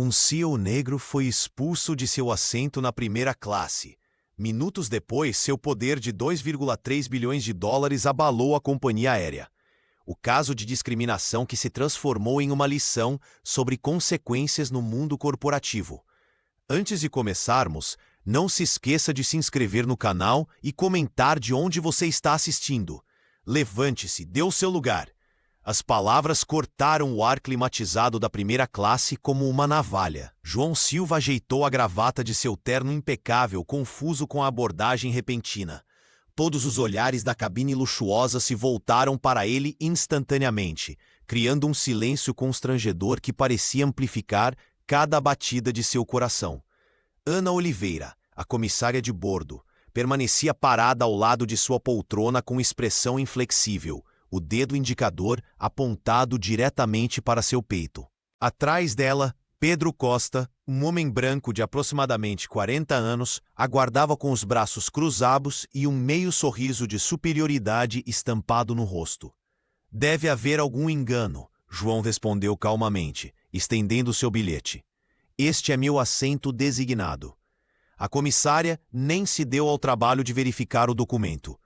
Um CEO negro foi expulso de seu assento na primeira classe. Minutos depois, seu poder de 2,3 bilhões de dólares abalou a companhia aérea. O caso de discriminação que se transformou em uma lição sobre consequências no mundo corporativo. Antes de começarmos, não se esqueça de se inscrever no canal e comentar de onde você está assistindo. Levante-se, dê o seu lugar. As palavras cortaram o ar climatizado da primeira classe como uma navalha. João Silva ajeitou a gravata de seu terno impecável, confuso com a abordagem repentina. Todos os olhares da cabine luxuosa se voltaram para ele instantaneamente, criando um silêncio constrangedor que parecia amplificar cada batida de seu coração. Ana Oliveira, a comissária de bordo, permanecia parada ao lado de sua poltrona com expressão inflexível, o dedo indicador apontado diretamente para seu peito. Atrás dela, Pedro Costa, um homem branco de aproximadamente 40 anos, aguardava com os braços cruzados e um meio sorriso de superioridade estampado no rosto. Deve haver algum engano, João respondeu calmamente, estendendo seu bilhete. Este é meu assento designado. A comissária nem se deu ao trabalho de verificar o documento.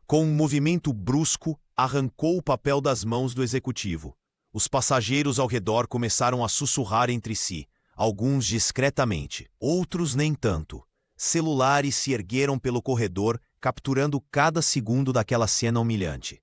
Com um movimento brusco, arrancou o papel das mãos do executivo. Os passageiros ao redor começaram a sussurrar entre si, alguns discretamente, outros nem tanto. Celulares se ergueram pelo corredor, capturando cada segundo daquela cena humilhante.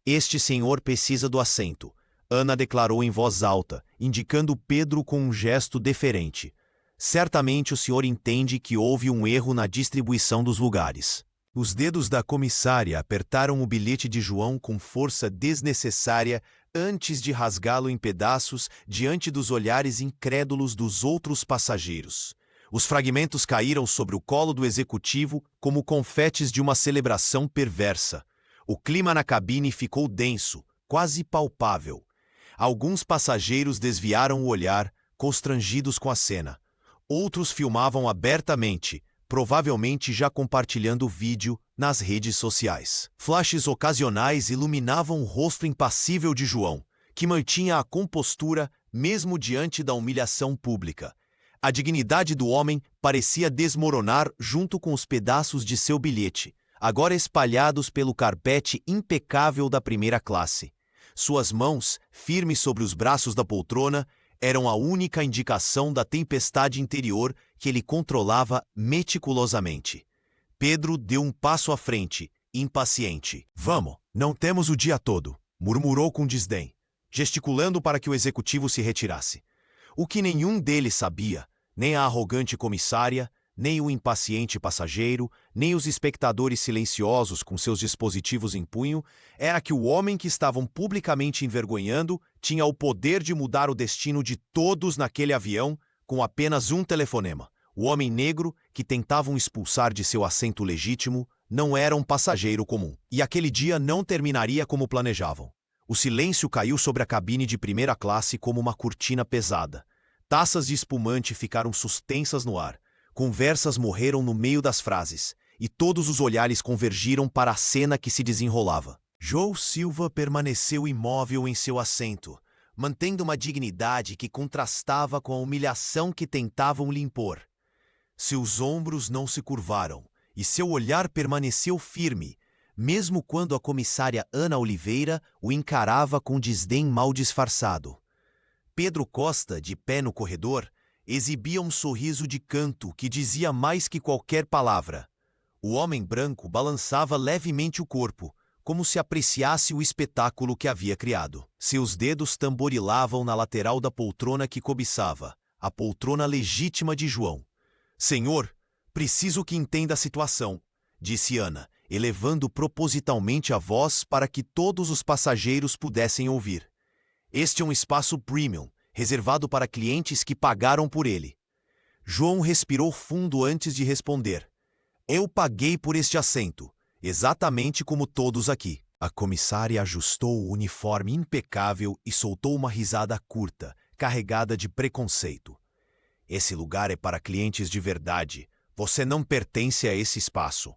Este senhor precisa do assento, Ana declarou em voz alta, indicando Pedro com um gesto deferente. Certamente o senhor entende que houve um erro na distribuição dos lugares. Os dedos da comissária apertaram o bilhete de João com força desnecessária antes de rasgá-lo em pedaços diante dos olhares incrédulos dos outros passageiros. Os fragmentos caíram sobre o colo do executivo como confetes de uma celebração perversa. O clima na cabine ficou denso, quase palpável. Alguns passageiros desviaram o olhar, constrangidos com a cena. Outros filmavam abertamente, provavelmente já compartilhando o vídeo nas redes sociais. Flashes ocasionais iluminavam o rosto impassível de João, que mantinha a compostura mesmo diante da humilhação pública. A dignidade do homem parecia desmoronar junto com os pedaços de seu bilhete, agora espalhados pelo carpete impecável da primeira classe. Suas mãos, firmes sobre os braços da poltrona, eram a única indicação da tempestade interior que ele controlava meticulosamente. Pedro deu um passo à frente, impaciente. Vamos, não temos o dia todo, murmurou com desdém, gesticulando para que o executivo se retirasse. O que nenhum deles sabia, nem a arrogante comissária, nem o impaciente passageiro, nem os espectadores silenciosos com seus dispositivos em punho, era que o homem que estavam publicamente envergonhando tinha o poder de mudar o destino de todos naquele avião com apenas um telefonema. O homem negro, que tentavam expulsar de seu assento legítimo, não era um passageiro comum. E aquele dia não terminaria como planejavam. O silêncio caiu sobre a cabine de primeira classe como uma cortina pesada. Taças de espumante ficaram suspensas no ar. Conversas morreram no meio das frases, e todos os olhares convergiram para a cena que se desenrolava. João Silva permaneceu imóvel em seu assento, mantendo uma dignidade que contrastava com a humilhação que tentavam lhe impor. Seus ombros não se curvaram, e seu olhar permaneceu firme, mesmo quando a comissária Ana Oliveira o encarava com desdém mal disfarçado. Pedro Costa, de pé no corredor, exibia um sorriso de canto que dizia mais que qualquer palavra. O homem branco balançava levemente o corpo, como se apreciasse o espetáculo que havia criado. Seus dedos tamborilavam na lateral da poltrona que cobiçava, a poltrona legítima de João. Senhor, preciso que entenda a situação, disse Ana, elevando propositalmente a voz para que todos os passageiros pudessem ouvir. Este é um espaço premium, reservado para clientes que pagaram por ele. João respirou fundo antes de responder. Eu paguei por este assento, exatamente como todos aqui. A comissária ajustou o uniforme impecável e soltou uma risada curta, carregada de preconceito. Esse lugar é para clientes de verdade. Você não pertence a esse espaço.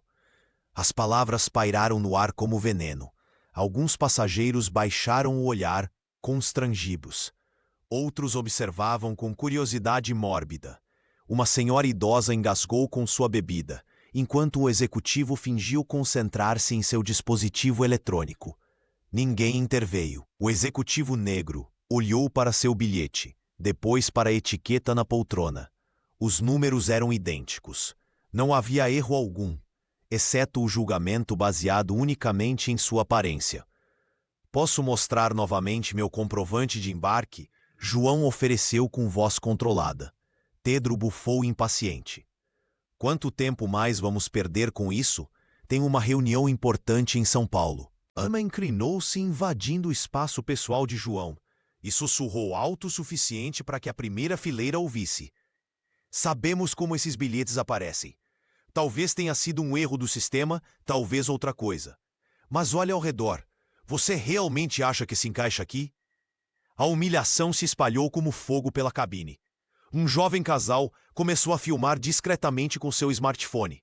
As palavras pairaram no ar como veneno. Alguns passageiros baixaram o olhar, constrangidos. Outros observavam com curiosidade mórbida. Uma senhora idosa engasgou com sua bebida, enquanto o executivo fingiu concentrar-se em seu dispositivo eletrônico. Ninguém interveio. O executivo negro olhou para seu bilhete, depois para a etiqueta na poltrona. Os números eram idênticos. Não havia erro algum, exceto o julgamento baseado unicamente em sua aparência. Posso mostrar novamente meu comprovante de embarque? João ofereceu com voz controlada. Pedro bufou impaciente. Quanto tempo mais vamos perder com isso? Tenho uma reunião importante em São Paulo. Ana inclinou-se invadindo o espaço pessoal de João e sussurrou alto o suficiente para que a primeira fileira ouvisse. Sabemos como esses bilhetes aparecem. Talvez tenha sido um erro do sistema, talvez outra coisa. Mas olhe ao redor. Você realmente acha que se encaixa aqui? A humilhação se espalhou como fogo pela cabine. Um jovem casal começou a filmar discretamente com seu smartphone.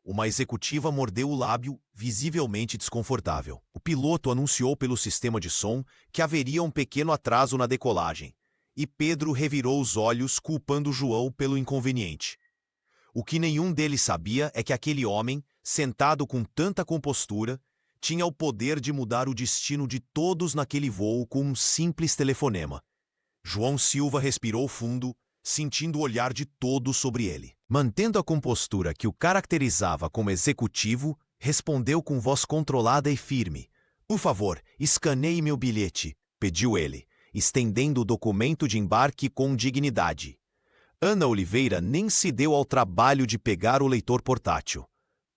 Uma executiva mordeu o lábio, visivelmente desconfortável. O piloto anunciou pelo sistema de som que haveria um pequeno atraso na decolagem, e Pedro revirou os olhos culpando João pelo inconveniente. O que nenhum deles sabia é que aquele homem, sentado com tanta compostura, tinha o poder de mudar o destino de todos naquele voo com um simples telefonema. João Silva respirou fundo, sentindo o olhar de todos sobre ele. Mantendo a compostura que o caracterizava como executivo, respondeu com voz controlada e firme. Por favor, escaneie meu bilhete, pediu ele, estendendo o documento de embarque com dignidade. Ana Oliveira nem se deu ao trabalho de pegar o leitor portátil.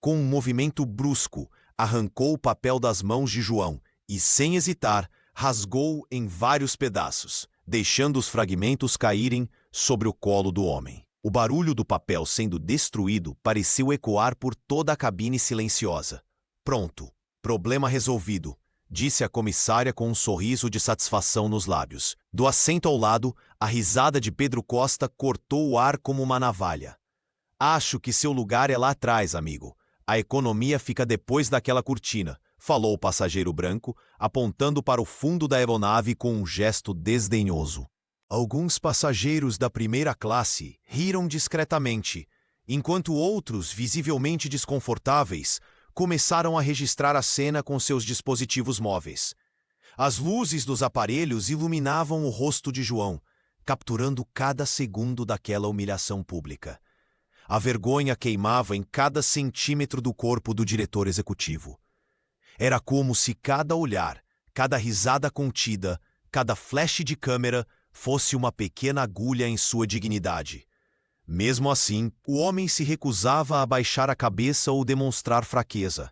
Com um movimento brusco, arrancou o papel das mãos de João e, sem hesitar, rasgou-o em vários pedaços, deixando os fragmentos caírem sobre o colo do homem. O barulho do papel sendo destruído pareceu ecoar por toda a cabine silenciosa. Pronto, problema resolvido, disse a comissária com um sorriso de satisfação nos lábios. Do assento ao lado, a risada de Pedro Costa cortou o ar como uma navalha. Acho que seu lugar é lá atrás, amigo. A economia fica depois daquela cortina, falou o passageiro branco, apontando para o fundo da aeronave com um gesto desdenhoso. Alguns passageiros da primeira classe riram discretamente, enquanto outros, visivelmente desconfortáveis, começaram a registrar a cena com seus dispositivos móveis. As luzes dos aparelhos iluminavam o rosto de João, capturando cada segundo daquela humilhação pública. A vergonha queimava em cada centímetro do corpo do diretor executivo. Era como se cada olhar, cada risada contida, cada flash de câmera fosse uma pequena agulha em sua dignidade. Mesmo assim, o homem se recusava a baixar a cabeça ou demonstrar fraqueza.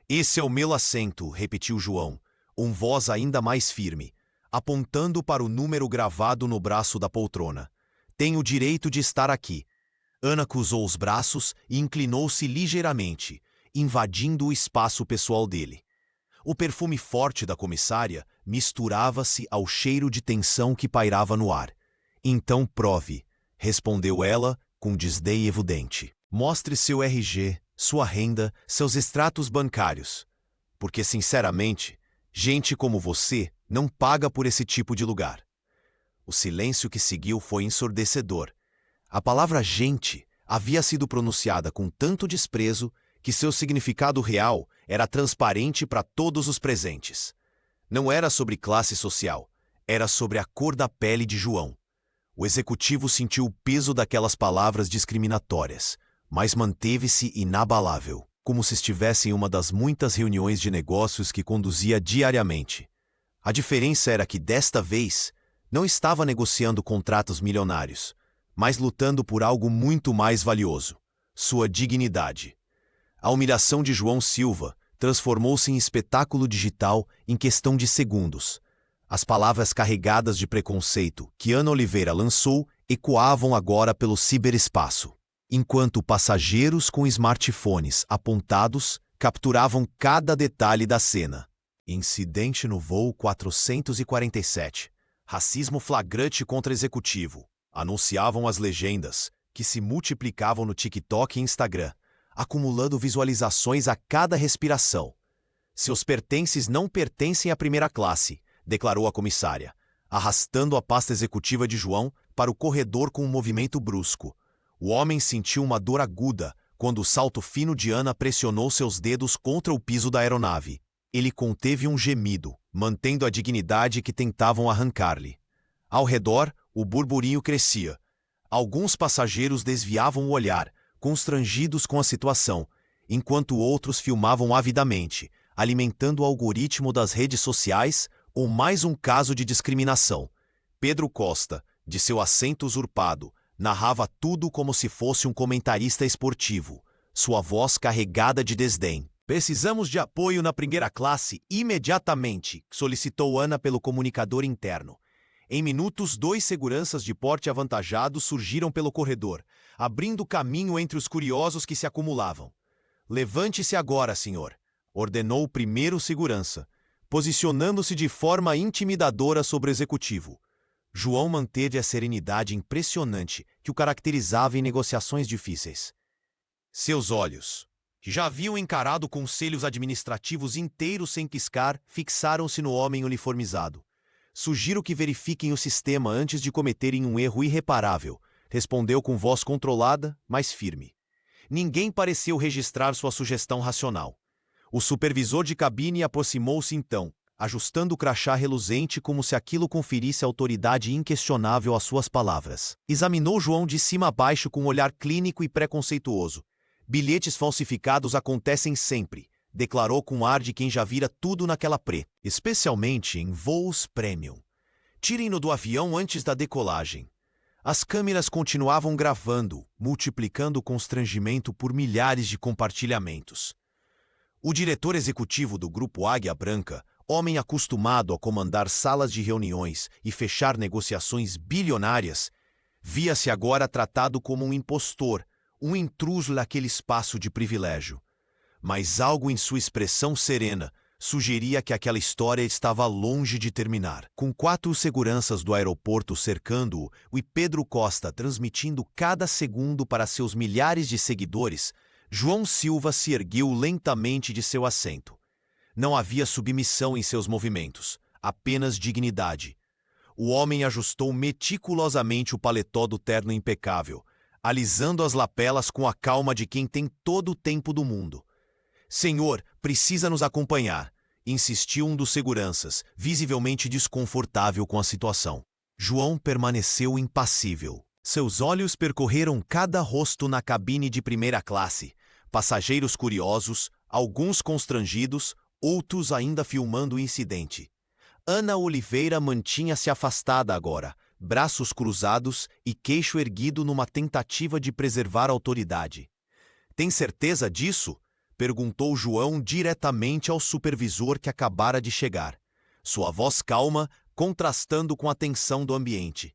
Esse é o meu assento, repetiu João, voz ainda mais firme, apontando para o número gravado no braço da poltrona. Tenho o direito de estar aqui. Ana cruzou os braços e inclinou-se ligeiramente, invadindo o espaço pessoal dele. O perfume forte da comissária misturava-se ao cheiro de tensão que pairava no ar. Então prove, respondeu ela com desdém evidente. Mostre seu RG, sua renda, seus extratos bancários. Porque, sinceramente, gente como você não paga por esse tipo de lugar. O silêncio que seguiu foi ensurdecedor. A palavra gente havia sido pronunciada com tanto desprezo que seu significado real era transparente para todos os presentes. Não era sobre classe social, era sobre a cor da pele de João. O executivo sentiu o peso daquelas palavras discriminatórias, mas manteve-se inabalável, como se estivesse em uma das muitas reuniões de negócios que conduzia diariamente. A diferença era que, desta vez, não estava negociando contratos milionários, mas lutando por algo muito mais valioso: sua dignidade. A humilhação de João Silva transformou-se em espetáculo digital em questão de segundos. As palavras carregadas de preconceito que Ana Oliveira lançou ecoavam agora pelo ciberespaço, enquanto passageiros com smartphones apontados capturavam cada detalhe da cena. Incidente no voo 447. Racismo flagrante contra executivo. Anunciavam as legendas, que se multiplicavam no TikTok e Instagram, acumulando visualizações a cada respiração. Seus pertences não pertencem à primeira classe, declarou a comissária. arrastando a pasta executiva de João para o corredor com um movimento brusco. O homem sentiu uma dor aguda quando o salto fino de Ana pressionou seus dedos contra o piso da aeronave. Ele conteve um gemido, mantendo a dignidade que tentavam arrancar-lhe. Ao redor, o burburinho crescia. Alguns passageiros desviavam o olhar, constrangidos com a situação, enquanto outros filmavam avidamente, alimentando o algoritmo das redes sociais ou mais um caso de discriminação. Pedro Costa, de seu assento usurpado, narrava tudo como se fosse um comentarista esportivo, sua voz carregada de desdém. "Precisamos de apoio na primeira classe imediatamente", solicitou Ana pelo comunicador interno. Em minutos, 2 seguranças de porte avantajado surgiram pelo corredor, abrindo caminho entre os curiosos que se acumulavam. "Levante-se agora, senhor", ordenou o primeiro segurança, posicionando-se de forma intimidadora sobre o executivo. João manteve a serenidade impressionante que o caracterizava em negociações difíceis. Seus olhos, que já haviam encarado conselhos administrativos inteiros sem piscar, fixaram-se no homem uniformizado. "Sugiro que verifiquem o sistema antes de cometerem um erro irreparável", respondeu com voz controlada, mas firme. Ninguém pareceu registrar sua sugestão racional. O supervisor de cabine aproximou-se então, ajustando o crachá reluzente como se aquilo conferisse autoridade inquestionável às suas palavras. Examinou João de cima a baixo com um olhar clínico e preconceituoso. "Bilhetes falsificados acontecem sempre", declarou com ar de quem já vira tudo naquela especialmente em voos premium. "Tirem-no do avião antes da decolagem." As câmeras continuavam gravando, multiplicando o constrangimento por milhares de compartilhamentos. O diretor executivo do Grupo Águia Branca, homem acostumado a comandar salas de reuniões e fechar negociações bilionárias, via-se agora tratado como um impostor, um intruso naquele espaço de privilégio. Mas algo em sua expressão serena sugeria que aquela história estava longe de terminar. Com 4 seguranças do aeroporto cercando-o e Pedro Costa transmitindo cada segundo para seus milhares de seguidores, João Silva se ergueu lentamente de seu assento. Não havia submissão em seus movimentos, apenas dignidade. O homem ajustou meticulosamente o paletó do terno impecável, alisando as lapelas com a calma de quem tem todo o tempo do mundo. "Senhor, precisa nos acompanhar", insistiu um dos seguranças, visivelmente desconfortável com a situação. João permaneceu impassível. Seus olhos percorreram cada rosto na cabine de primeira classe, passageiros curiosos, alguns constrangidos, outros ainda filmando o incidente. Ana Oliveira mantinha-se afastada agora, braços cruzados e queixo erguido numa tentativa de preservar a autoridade. "Tem certeza disso?", perguntou João diretamente ao supervisor que acabara de chegar, sua voz calma contrastando com a tensão do ambiente.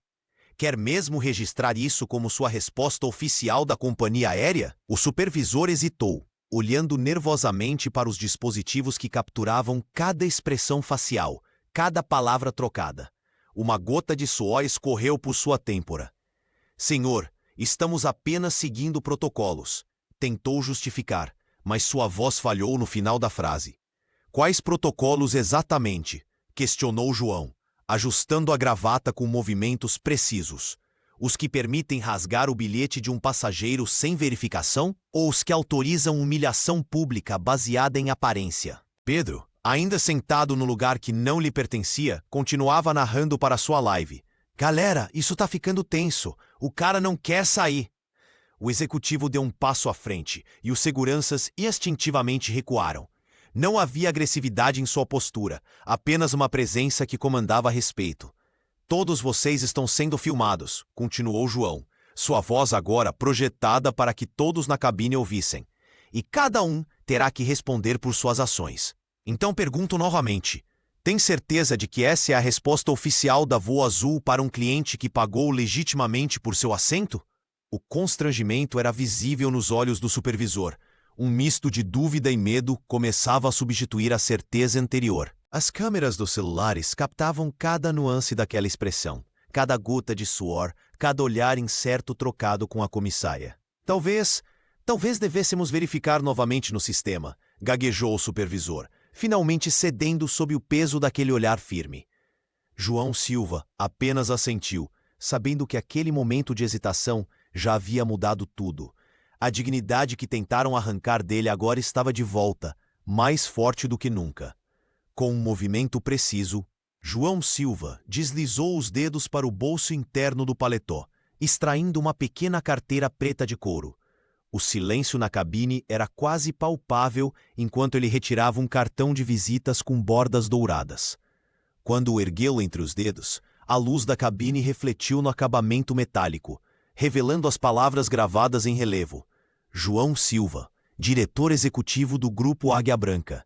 "Quer mesmo registrar isso como sua resposta oficial da companhia aérea?" O supervisor hesitou, olhando nervosamente para os dispositivos que capturavam cada expressão facial, cada palavra trocada. Uma gota de suor escorreu por sua têmpora. "Senhor, estamos apenas seguindo protocolos", tentou justificar, mas sua voz falhou no final da frase. "Quais protocolos exatamente?", questionou João, ajustando a gravata com movimentos precisos. "Os que permitem rasgar o bilhete de um passageiro sem verificação ou os que autorizam humilhação pública baseada em aparência?" Pedro, ainda sentado no lugar que não lhe pertencia, continuava narrando para sua live. "Galera, isso tá ficando tenso. O cara não quer sair." O executivo deu um passo à frente e os seguranças instintivamente recuaram. Não havia agressividade em sua postura, apenas uma presença que comandava respeito. "Todos vocês estão sendo filmados", continuou João, sua voz agora projetada para que todos na cabine ouvissem. "E cada um terá que responder por suas ações. Então pergunto novamente, tem certeza de que essa é a resposta oficial da Voo Azul para um cliente que pagou legitimamente por seu assento?" O constrangimento era visível nos olhos do supervisor. Um misto de dúvida e medo começava a substituir a certeza anterior. As câmeras dos celulares captavam cada nuance daquela expressão, cada gota de suor, cada olhar incerto trocado com a comissária. Talvez devêssemos verificar novamente no sistema", gaguejou o supervisor, finalmente cedendo sob o peso daquele olhar firme. João Silva apenas assentiu, sabendo que aquele momento de hesitação já havia mudado tudo. A dignidade que tentaram arrancar dele agora estava de volta, mais forte do que nunca. Com um movimento preciso, João Silva deslizou os dedos para o bolso interno do paletó, extraindo uma pequena carteira preta de couro. O silêncio na cabine era quase palpável enquanto ele retirava um cartão de visitas com bordas douradas. Quando o ergueu entre os dedos, a luz da cabine refletiu no acabamento metálico, revelando as palavras gravadas em relevo. João Silva, diretor executivo do Grupo Águia Branca.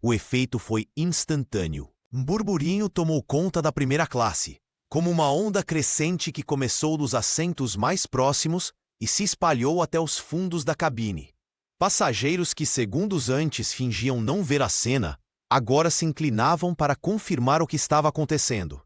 O efeito foi instantâneo. Um burburinho tomou conta da primeira classe, como uma onda crescente que começou nos assentos mais próximos e se espalhou até os fundos da cabine. Passageiros que segundos antes fingiam não ver a cena, agora se inclinavam para confirmar o que estava acontecendo.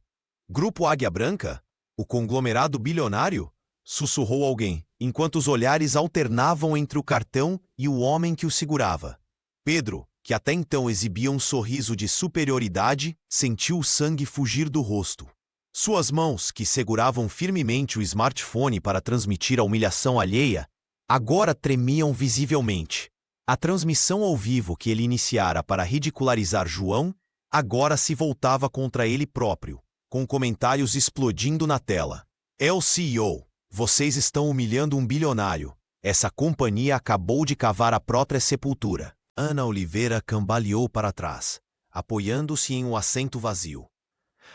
Grupo Águia Branca? O conglomerado bilionário? Sussurrou alguém, enquanto os olhares alternavam entre o cartão e o homem que o segurava. Pedro, que até então exibia um sorriso de superioridade, sentiu o sangue fugir do rosto. Suas mãos, que seguravam firmemente o smartphone para transmitir a humilhação alheia, agora tremiam visivelmente. A transmissão ao vivo que ele iniciara para ridicularizar João, agora se voltava contra ele próprio, com comentários explodindo na tela. É o CEO. Vocês estão humilhando um bilionário. Essa companhia acabou de cavar a própria sepultura. Ana Oliveira cambaleou para trás, apoiando-se em um assento vazio.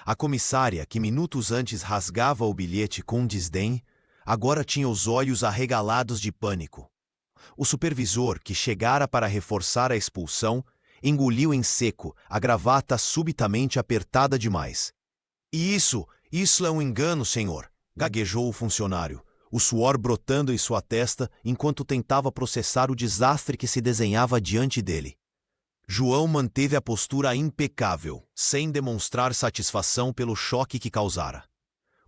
A comissária, que minutos antes rasgava o bilhete com desdém, agora tinha os olhos arregalados de pânico. O supervisor, que chegara para reforçar a expulsão, engoliu em seco, a gravata subitamente apertada demais. Isso é um engano, senhor, gaguejou o funcionário, o suor brotando em sua testa enquanto tentava processar o desastre que se desenhava diante dele. João manteve a postura impecável, sem demonstrar satisfação pelo choque que causara.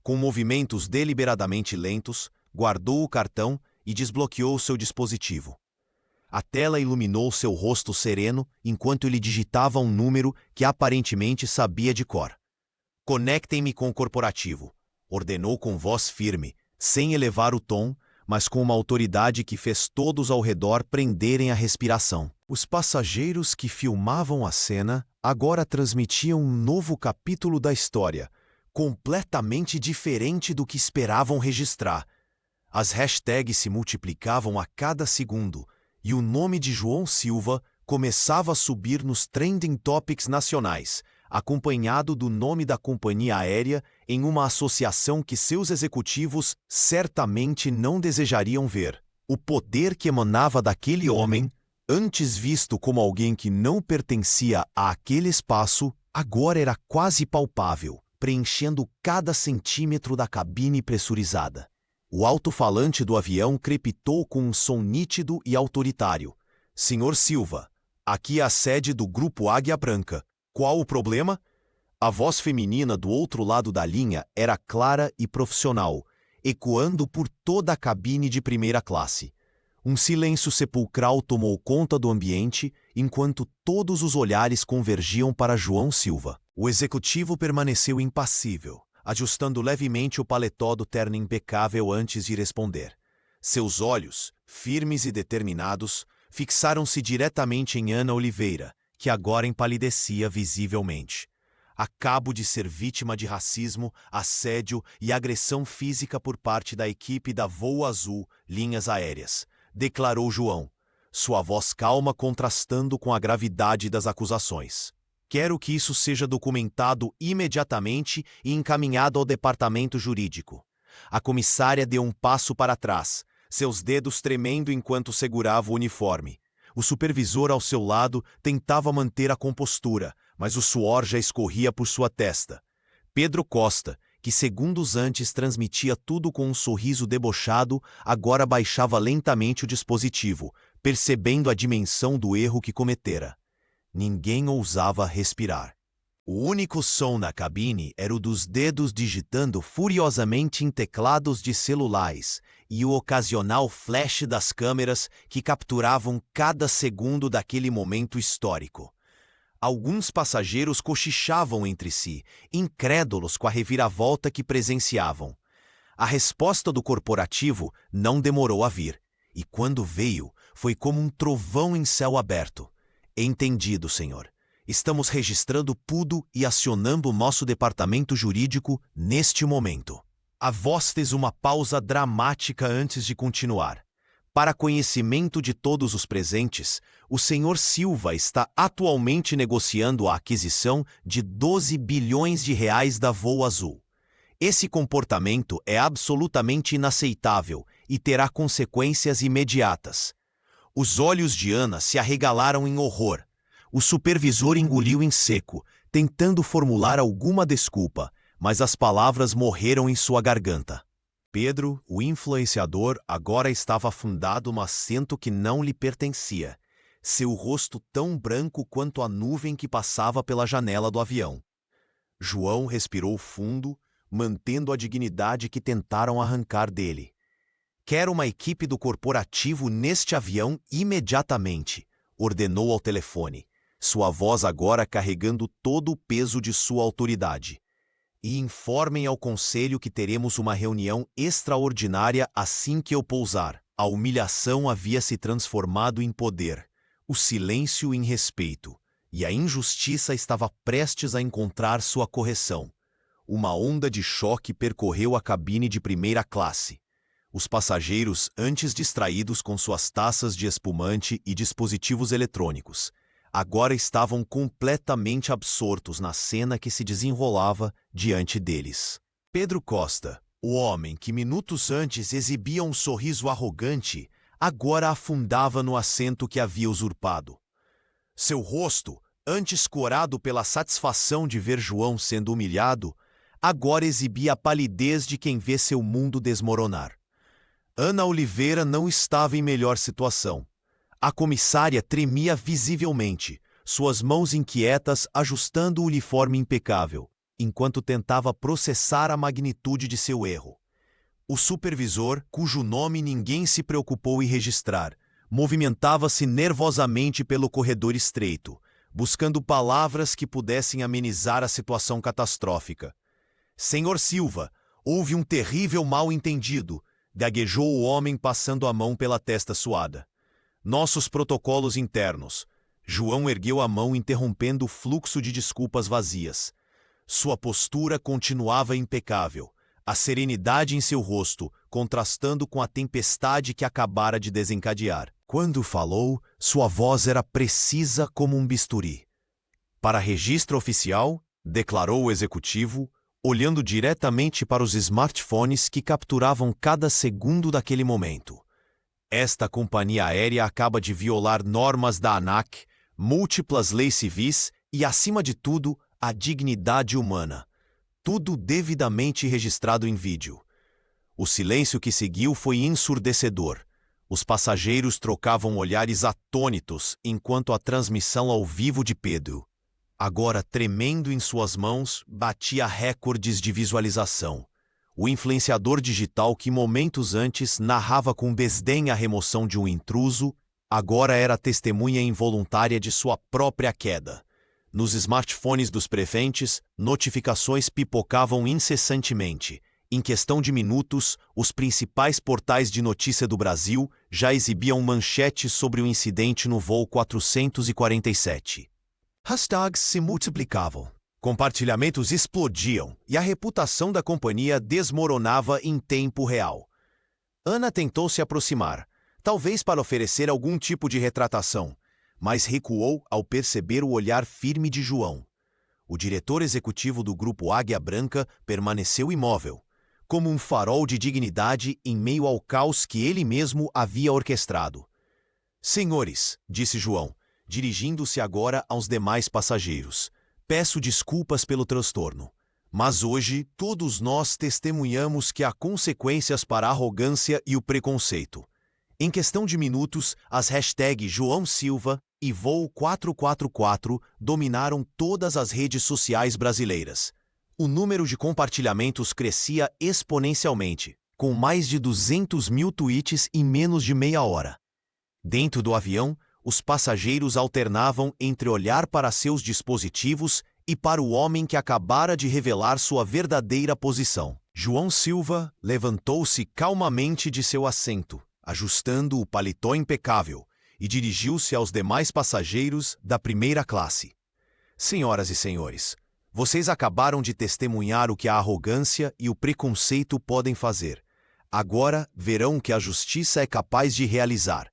Com movimentos deliberadamente lentos, guardou o cartão e desbloqueou seu dispositivo. A tela iluminou seu rosto sereno enquanto ele digitava um número que aparentemente sabia de cor. Conectem-me com o corporativo, ordenou com voz firme, sem elevar o tom, mas com uma autoridade que fez todos ao redor prenderem a respiração. Os passageiros que filmavam a cena agora transmitiam um novo capítulo da história, completamente diferente do que esperavam registrar. As hashtags se multiplicavam a cada segundo, e o nome de João Silva começava a subir nos trending topics nacionais, acompanhado do nome da companhia aérea em uma associação que seus executivos certamente não desejariam ver. O poder que emanava daquele homem, antes visto como alguém que não pertencia àquele espaço, agora era quase palpável, preenchendo cada centímetro da cabine pressurizada. O alto-falante do avião crepitou com um som nítido e autoritário. Senhor Silva, aqui é a sede do Grupo Águia Branca. Qual o problema? A voz feminina do outro lado da linha era clara e profissional, ecoando por toda a cabine de primeira classe. Um silêncio sepulcral tomou conta do ambiente, enquanto todos os olhares convergiam para João Silva. O executivo permaneceu impassível, ajustando levemente o paletó do terno impecável antes de responder. Seus olhos, firmes e determinados, fixaram-se diretamente em Ana Oliveira, que agora empalidecia visivelmente. Acabo de ser vítima de racismo, assédio e agressão física por parte da equipe da Voo Azul Linhas Aéreas, declarou João, sua voz calma contrastando com a gravidade das acusações. Quero que isso seja documentado imediatamente e encaminhado ao departamento jurídico. A comissária deu um passo para trás, seus dedos tremendo enquanto segurava o uniforme. O supervisor ao seu lado tentava manter a compostura, mas o suor já escorria por sua testa. Pedro Costa, que segundos antes transmitia tudo com um sorriso debochado, agora baixava lentamente o dispositivo, percebendo a dimensão do erro que cometera. Ninguém ousava respirar. O único som na cabine era o dos dedos digitando furiosamente em teclados de celulares e o ocasional flash das câmeras que capturavam cada segundo daquele momento histórico. Alguns passageiros cochichavam entre si, incrédulos com a reviravolta que presenciavam. A resposta do corporativo não demorou a vir, e quando veio, foi como um trovão em céu aberto. Entendido, senhor. Estamos registrando tudo e acionando nosso departamento jurídico neste momento. A voz fez uma pausa dramática antes de continuar. Para conhecimento de todos os presentes, o senhor Silva está atualmente negociando a aquisição de 12 bilhões de reais da Voo Azul. Esse comportamento é absolutamente inaceitável e terá consequências imediatas. Os olhos de Ana se arregalaram em horror. O supervisor engoliu em seco, tentando formular alguma desculpa, mas as palavras morreram em sua garganta. Pedro, o influenciador, agora estava afundado no assento que não lhe pertencia, seu rosto tão branco quanto a nuvem que passava pela janela do avião. João respirou fundo, mantendo a dignidade que tentaram arrancar dele. Quero uma equipe do corporativo neste avião imediatamente, ordenou ao telefone, sua voz agora carregando todo o peso de sua autoridade. E informem ao conselho que teremos uma reunião extraordinária assim que eu pousar. A humilhação havia se transformado em poder, o silêncio em respeito, e a injustiça estava prestes a encontrar sua correção. Uma onda de choque percorreu a cabine de primeira classe. Os passageiros, antes distraídos com suas taças de espumante e dispositivos eletrônicos, agora estavam completamente absortos na cena que se desenrolava diante deles. Pedro Costa, o homem que minutos antes exibia um sorriso arrogante, agora afundava no assento que havia usurpado. Seu rosto, antes corado pela satisfação de ver João sendo humilhado, agora exibia a palidez de quem vê seu mundo desmoronar. Ana Oliveira não estava em melhor situação. A comissária tremia visivelmente, suas mãos inquietas ajustando o uniforme impecável, enquanto tentava processar a magnitude de seu erro. O supervisor, cujo nome ninguém se preocupou em registrar, movimentava-se nervosamente pelo corredor estreito, buscando palavras que pudessem amenizar a situação catastrófica. Senhor Silva, houve um terrível mal-entendido, gaguejou o homem passando a mão pela testa suada. Nossos protocolos internos. João ergueu a mão interrompendo o fluxo de desculpas vazias. Sua postura continuava impecável, a serenidade em seu rosto contrastando com a tempestade que acabara de desencadear. Quando falou, sua voz era precisa como um bisturi. Para registro oficial, declarou o executivo, olhando diretamente para os smartphones que capturavam cada segundo daquele momento. Esta companhia aérea acaba de violar normas da ANAC, múltiplas leis civis e, acima de tudo, a dignidade humana. Tudo devidamente registrado em vídeo. O silêncio que seguiu foi ensurdecedor. Os passageiros trocavam olhares atônitos enquanto a transmissão ao vivo de Pedro, agora tremendo em suas mãos, batia recordes de visualização. O influenciador digital que momentos antes narrava com desdém a remoção de um intruso, agora era testemunha involuntária de sua própria queda. Nos smartphones dos presentes, notificações pipocavam incessantemente. Em questão de minutos, os principais portais de notícia do Brasil já exibiam manchetes sobre o incidente no voo 447. Hashtags se multiplicavam. Compartilhamentos explodiam e a reputação da companhia desmoronava em tempo real. Ana tentou se aproximar, talvez para oferecer algum tipo de retratação, mas recuou ao perceber o olhar firme de João. O diretor executivo do Grupo Águia Branca permaneceu imóvel, como um farol de dignidade em meio ao caos que ele mesmo havia orquestrado. Senhores, disse João, dirigindo-se agora aos demais passageiros, peço desculpas pelo transtorno, mas hoje todos nós testemunhamos que há consequências para a arrogância e o preconceito. Em questão de minutos, as hashtags João Silva e Voo 444 dominaram todas as redes sociais brasileiras. O número de compartilhamentos crescia exponencialmente, com mais de 200 mil tweets em menos de meia hora. Dentro do avião, os passageiros alternavam entre olhar para seus dispositivos e para o homem que acabara de revelar sua verdadeira posição. João Silva levantou-se calmamente de seu assento, ajustando o paletó impecável, e dirigiu-se aos demais passageiros da primeira classe. Senhoras e senhores, vocês acabaram de testemunhar o que a arrogância e o preconceito podem fazer. Agora verão o que a justiça é capaz de realizar.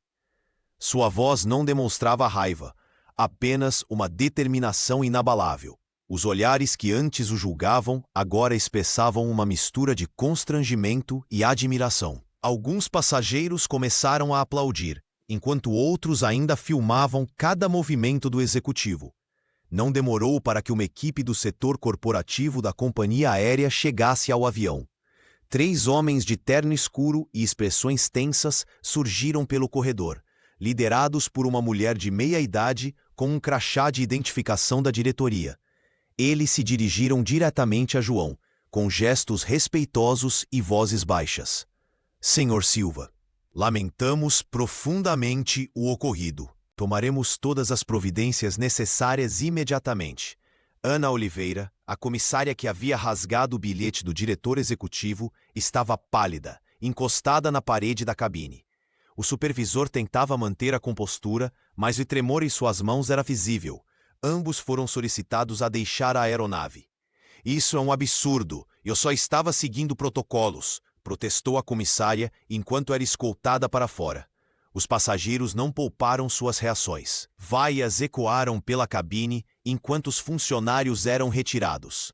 Sua voz não demonstrava raiva, apenas uma determinação inabalável. Os olhares que antes o julgavam agora espessavam uma mistura de constrangimento e admiração. Alguns passageiros começaram a aplaudir, enquanto outros ainda filmavam cada movimento do executivo. Não demorou para que uma equipe do setor corporativo da companhia aérea chegasse ao avião. 3 homens de terno escuro e expressões tensas surgiram pelo corredor, liderados por uma mulher de meia-idade com um crachá de identificação da diretoria. Eles se dirigiram diretamente a João, com gestos respeitosos e vozes baixas. Senhor Silva, lamentamos profundamente o ocorrido. Tomaremos todas as providências necessárias imediatamente. Ana Oliveira, a comissária que havia rasgado o bilhete do diretor executivo, estava pálida, encostada na parede da cabine. O supervisor tentava manter a compostura, mas o tremor em suas mãos era visível. Ambos foram solicitados a deixar a aeronave. Isso é um absurdo. Eu só estava seguindo protocolos, protestou a comissária enquanto era escoltada para fora. Os passageiros não pouparam suas reações. Vaias ecoaram pela cabine enquanto os funcionários eram retirados.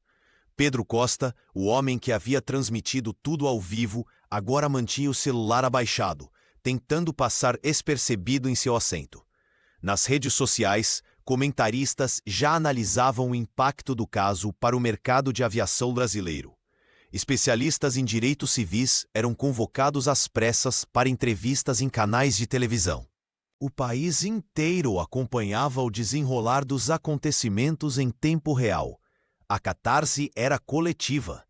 Pedro Costa, o homem que havia transmitido tudo ao vivo, agora mantinha o celular abaixado, tentando passar despercebido em seu assento. Nas redes sociais, comentaristas já analisavam o impacto do caso para o mercado de aviação brasileiro. Especialistas em direitos civis eram convocados às pressas para entrevistas em canais de televisão. O país inteiro acompanhava o desenrolar dos acontecimentos em tempo real. A catarse era coletiva.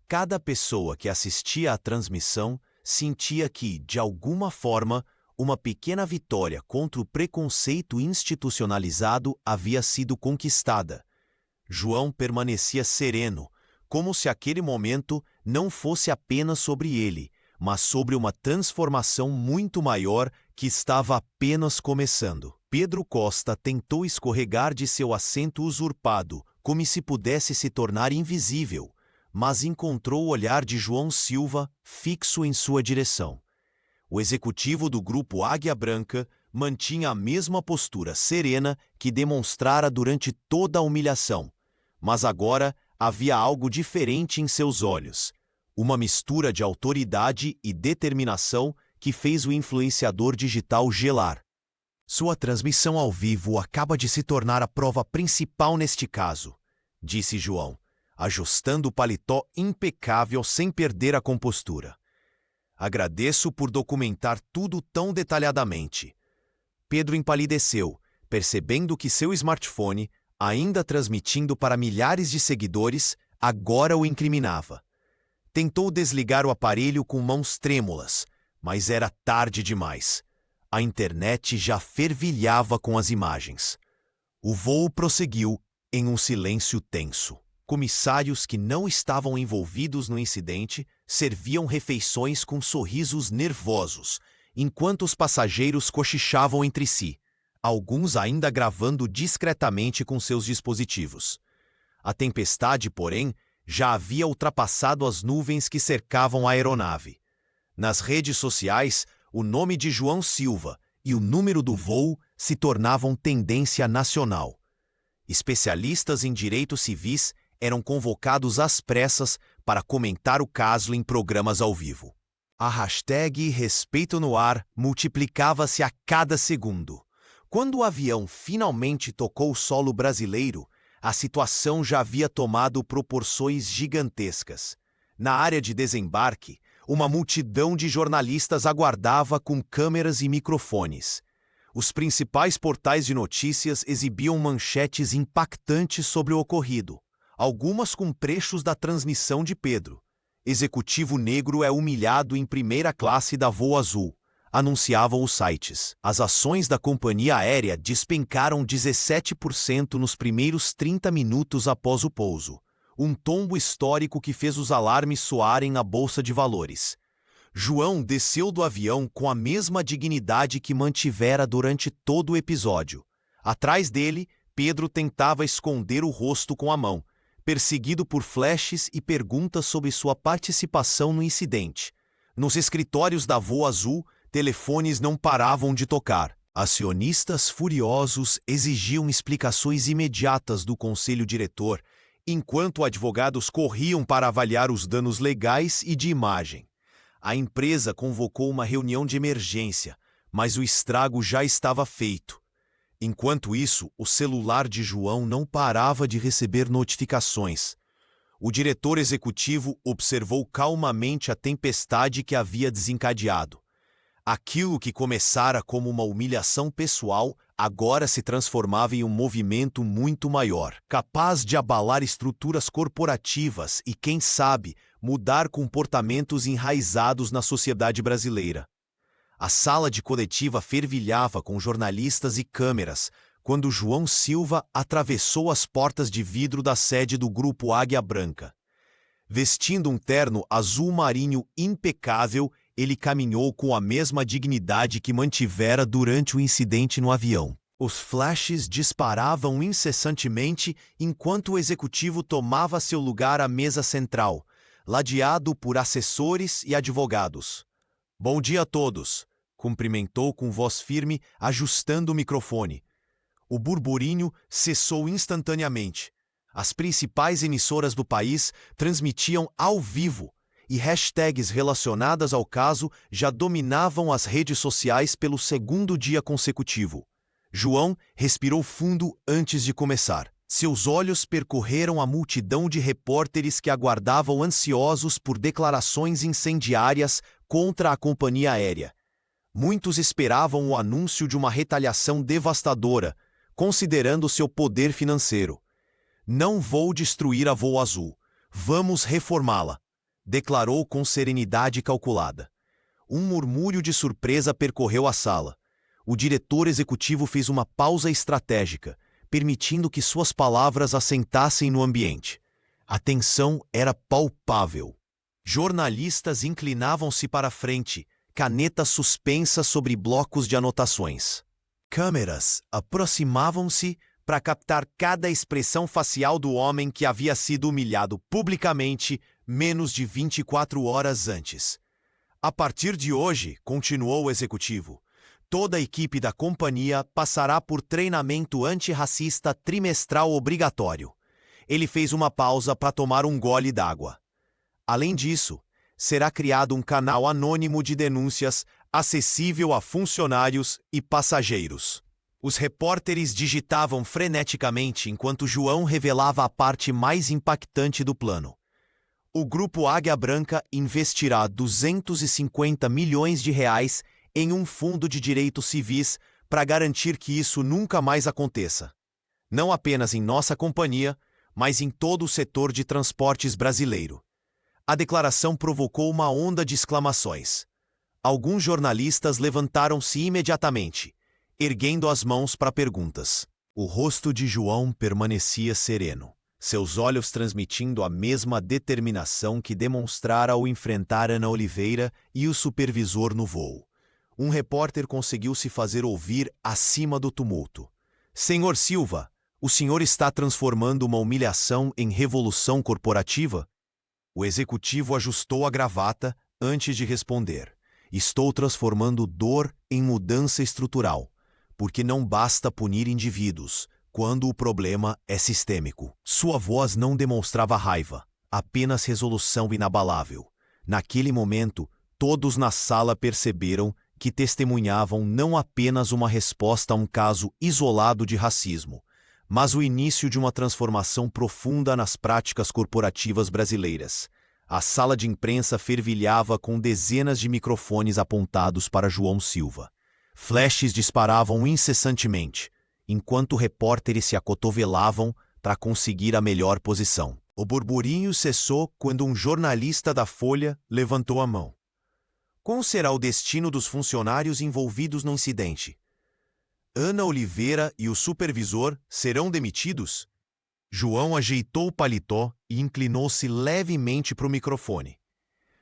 Cada pessoa que assistia à transmissão sentia que, de alguma forma, uma pequena vitória contra o preconceito institucionalizado havia sido conquistada. João permanecia sereno, como se aquele momento não fosse apenas sobre ele, mas sobre uma transformação muito maior que estava apenas começando. Pedro Costa tentou escorregar de seu assento usurpado, como se pudesse se tornar invisível, mas encontrou o olhar de João Silva fixo em sua direção. O executivo do grupo Águia Branca mantinha a mesma postura serena que demonstrara durante toda a humilhação, mas agora havia algo diferente em seus olhos, uma mistura de autoridade e determinação que fez o influenciador digital gelar. Sua transmissão ao vivo acaba de se tornar a prova principal neste caso, disse João, ajustando o paletó impecável sem perder a compostura. Agradeço por documentar tudo tão detalhadamente. Pedro empalideceu, percebendo que seu smartphone, ainda transmitindo para milhares de seguidores, agora o incriminava. Tentou desligar o aparelho com mãos trêmulas, mas era tarde demais. A internet já fervilhava com as imagens. O voo prosseguiu em um silêncio tenso. Comissários que não estavam envolvidos no incidente serviam refeições com sorrisos nervosos, enquanto os passageiros cochichavam entre si, alguns ainda gravando discretamente com seus dispositivos. A tempestade, porém, já havia ultrapassado as nuvens que cercavam a aeronave. Nas redes sociais, o nome de João Silva e o número do voo se tornavam tendência nacional. Especialistas em direitos civis eram convocados às pressas para comentar o caso em programas ao vivo. A hashtag Respeito no Ar multiplicava-se a cada segundo. Quando o avião finalmente tocou o solo brasileiro, a situação já havia tomado proporções gigantescas. Na área de desembarque, uma multidão de jornalistas aguardava com câmeras e microfones. Os principais portais de notícias exibiam manchetes impactantes sobre o ocorrido, algumas com trechos da transmissão de Pedro. Executivo negro é humilhado em primeira classe da Voo Azul. anunciavam os sites. As ações da companhia aérea despencaram 17% nos primeiros 30 minutos após o pouso, um tombo histórico que fez os alarmes soarem na bolsa de valores. João desceu do avião com a mesma dignidade que mantivera durante todo o episódio. Atrás dele, Pedro tentava esconder o rosto com a mão, perseguido por flashes e perguntas sobre sua participação no incidente. Nos escritórios da Voo Azul, telefones não paravam de tocar. Acionistas furiosos exigiam explicações imediatas do conselho diretor, enquanto advogados corriam para avaliar os danos legais e de imagem. A empresa convocou uma reunião de emergência, mas o estrago já estava feito. Enquanto isso, o celular de João não parava de receber notificações. O diretor executivo observou calmamente a tempestade que havia desencadeado. Aquilo que começara como uma humilhação pessoal agora se transformava em um movimento muito maior, capaz de abalar estruturas corporativas e, quem sabe, mudar comportamentos enraizados na sociedade brasileira. A sala de coletiva fervilhava com jornalistas e câmeras quando João Silva atravessou as portas de vidro da sede do Grupo Águia Branca. Vestindo um terno azul marinho impecável, ele caminhou com a mesma dignidade que mantivera durante o incidente no avião. Os flashes disparavam incessantemente enquanto o executivo tomava seu lugar à mesa central, ladeado por assessores e advogados. "Bom dia a todos", cumprimentou com voz firme, ajustando o microfone. O burburinho cessou instantaneamente. As principais emissoras do país transmitiam ao vivo, e hashtags relacionadas ao caso já dominavam as redes sociais pelo segundo dia consecutivo. João respirou fundo antes de começar. Seus olhos percorreram a multidão de repórteres que aguardavam ansiosos por declarações incendiárias contra a companhia aérea. Muitos esperavam o anúncio de uma retaliação devastadora, considerando seu poder financeiro. "Não vou destruir a Voo Azul. Vamos reformá-la", declarou com serenidade calculada. Um murmúrio de surpresa percorreu a sala. O diretor executivo fez uma pausa estratégica, permitindo que suas palavras assentassem no ambiente. A tensão era palpável. Jornalistas inclinavam-se para a frente, canetas suspensas sobre blocos de anotações. Câmeras aproximavam-se para captar cada expressão facial do homem que havia sido humilhado publicamente menos de 24 horas antes. "A partir de hoje", continuou o executivo, "toda a equipe da companhia passará por treinamento antirracista trimestral obrigatório." Ele fez uma pausa para tomar um gole d'água. "Além disso, será criado um canal anônimo de denúncias acessível a funcionários e passageiros." Os repórteres digitavam freneticamente enquanto João revelava a parte mais impactante do plano. O Grupo Águia Branca investirá 250 milhões de reais em um fundo de direitos civis para garantir que isso nunca mais aconteça. Não apenas em nossa companhia, mas em todo o setor de transportes brasileiro. A declaração provocou uma onda de exclamações. Alguns jornalistas levantaram-se imediatamente, erguendo as mãos para perguntas. O rosto de João permanecia sereno, seus olhos transmitindo a mesma determinação que demonstrara ao enfrentar Ana Oliveira e o supervisor no voo. Um repórter conseguiu se fazer ouvir acima do tumulto. "Senhor Silva, o senhor está transformando uma humilhação em revolução corporativa?" O executivo ajustou a gravata antes de responder. "Estou transformando dor em mudança estrutural, porque não basta punir indivíduos quando o problema é sistêmico." Sua voz não demonstrava raiva, apenas resolução inabalável. Naquele momento, todos na sala perceberam que testemunhavam não apenas uma resposta a um caso isolado de racismo, mas o início de uma transformação profunda nas práticas corporativas brasileiras. A sala de imprensa fervilhava com dezenas de microfones apontados para João Silva. Flashes disparavam incessantemente, enquanto repórteres se acotovelavam para conseguir a melhor posição. O burburinho cessou quando um jornalista da Folha levantou a mão. Qual será o destino dos funcionários envolvidos no incidente? Ana Oliveira e o supervisor serão demitidos? João ajeitou o paletó e inclinou-se levemente para o microfone.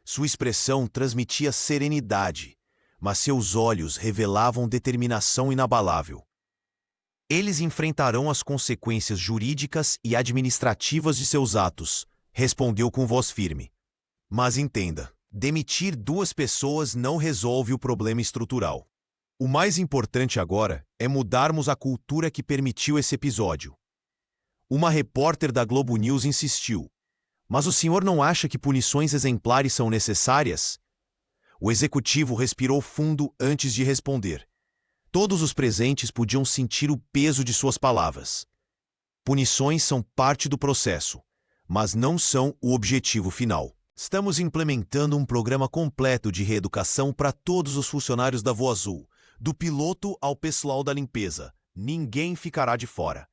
Sua expressão transmitia serenidade, mas seus olhos revelavam determinação inabalável. Eles enfrentarão as consequências jurídicas e administrativas de seus atos, respondeu com voz firme. Mas entenda, demitir 2 pessoas não resolve o problema estrutural. O mais importante agora é mudarmos a cultura que permitiu esse episódio. Uma repórter da Globo News insistiu. Mas o senhor não acha que punições exemplares são necessárias? O executivo respirou fundo antes de responder. Todos os presentes podiam sentir o peso de suas palavras. Punições são parte do processo, mas não são o objetivo final. Estamos implementando um programa completo de reeducação para todos os funcionários da Voa Azul, do piloto ao pessoal da limpeza. Ninguém ficará de fora.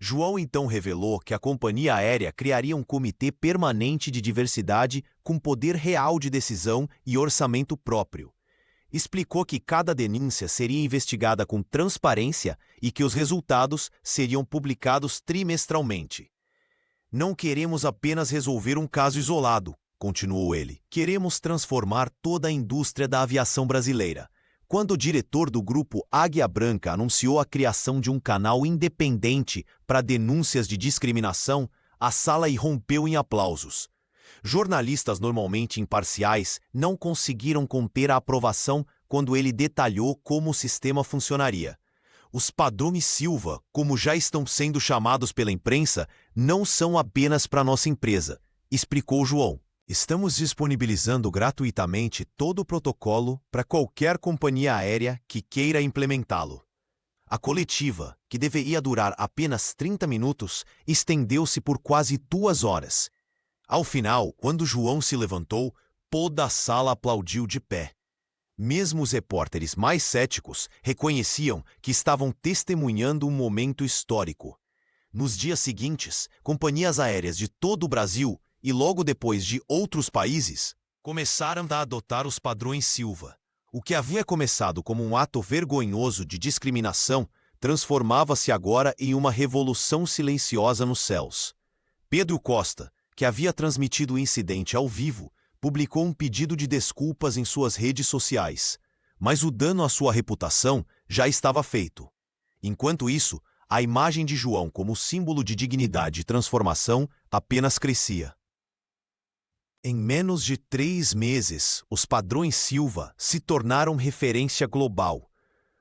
João então revelou que a companhia aérea criaria um comitê permanente de diversidade com poder real de decisão e orçamento próprio. Explicou que cada denúncia seria investigada com transparência e que os resultados seriam publicados trimestralmente. Não queremos apenas resolver um caso isolado, continuou ele. Queremos transformar toda a indústria da aviação brasileira. Quando o diretor do grupo Águia Branca anunciou a criação de um canal independente para denúncias de discriminação, a sala irrompeu em aplausos. Jornalistas normalmente imparciais não conseguiram conter a aprovação quando ele detalhou como o sistema funcionaria. Os padrões Silva, como já estão sendo chamados pela imprensa, não são apenas para nossa empresa, explicou João. Estamos disponibilizando gratuitamente todo o protocolo para qualquer companhia aérea que queira implementá-lo. A coletiva, que deveria durar apenas 30 minutos, estendeu-se por quase 2 horas. Ao final, quando João se levantou, toda a sala aplaudiu de pé. Mesmo os repórteres mais céticos reconheciam que estavam testemunhando um momento histórico. Nos dias seguintes, companhias aéreas de todo o Brasil e logo depois de outros países, começaram a adotar os padrões Silva. O que havia começado como um ato vergonhoso de discriminação transformava-se agora em uma revolução silenciosa nos céus. Pedro Costa, que havia transmitido o incidente ao vivo, publicou um pedido de desculpas em suas redes sociais, mas o dano à sua reputação já estava feito. Enquanto isso, a imagem de João como símbolo de dignidade e transformação apenas crescia. Em menos de 3 meses, os padrões Silva se tornaram referência global.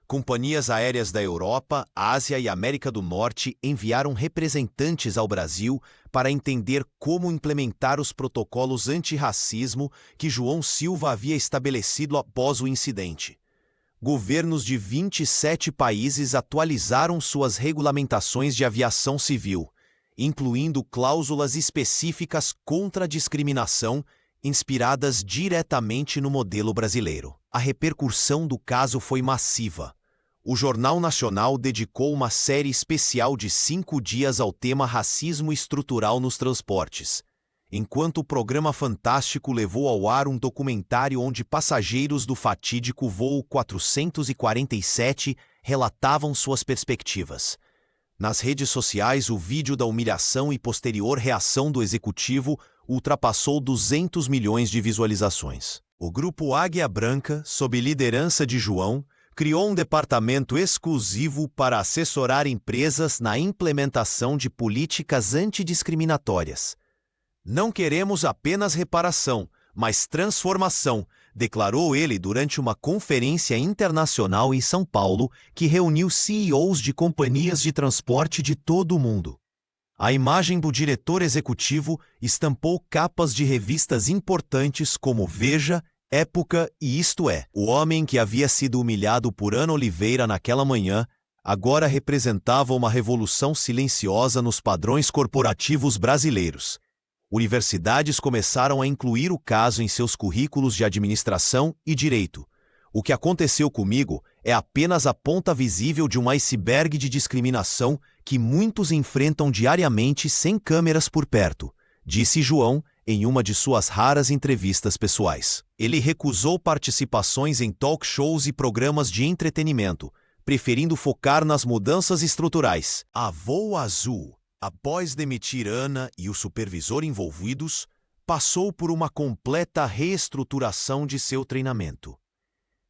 Companhias aéreas da Europa, Ásia e América do Norte enviaram representantes ao Brasil para entender como implementar os protocolos antirracismo que João Silva havia estabelecido após o incidente. Governos de 27 países atualizaram suas regulamentações de aviação civil, incluindo cláusulas específicas contra a discriminação, inspiradas diretamente no modelo brasileiro. A repercussão do caso foi massiva. O Jornal Nacional dedicou uma série especial de 5 dias ao tema racismo estrutural nos transportes, enquanto o programa Fantástico levou ao ar um documentário onde passageiros do fatídico voo 447 relatavam suas perspectivas. Nas redes sociais, o vídeo da humilhação e posterior reação do executivo ultrapassou 200 milhões de visualizações. O grupo Águia Branca, sob liderança de João, criou um departamento exclusivo para assessorar empresas na implementação de políticas antidiscriminatórias. Não queremos apenas reparação, mas transformação, declarou ele durante uma conferência internacional em São Paulo que reuniu CEOs de companhias de transporte de todo o mundo. A imagem do diretor executivo estampou capas de revistas importantes como Veja, Época e Isto É. O homem que havia sido humilhado por Ana Oliveira naquela manhã agora representava uma revolução silenciosa nos padrões corporativos brasileiros. Universidades começaram a incluir o caso em seus currículos de administração e direito. O que aconteceu comigo é apenas a ponta visível de um iceberg de discriminação que muitos enfrentam diariamente sem câmeras por perto, disse João em uma de suas raras entrevistas pessoais. Ele recusou participações em talk shows e programas de entretenimento, preferindo focar nas mudanças estruturais. A Voo Azul, após demitir Ana e o supervisor envolvidos, passou por uma completa reestruturação de seu treinamento.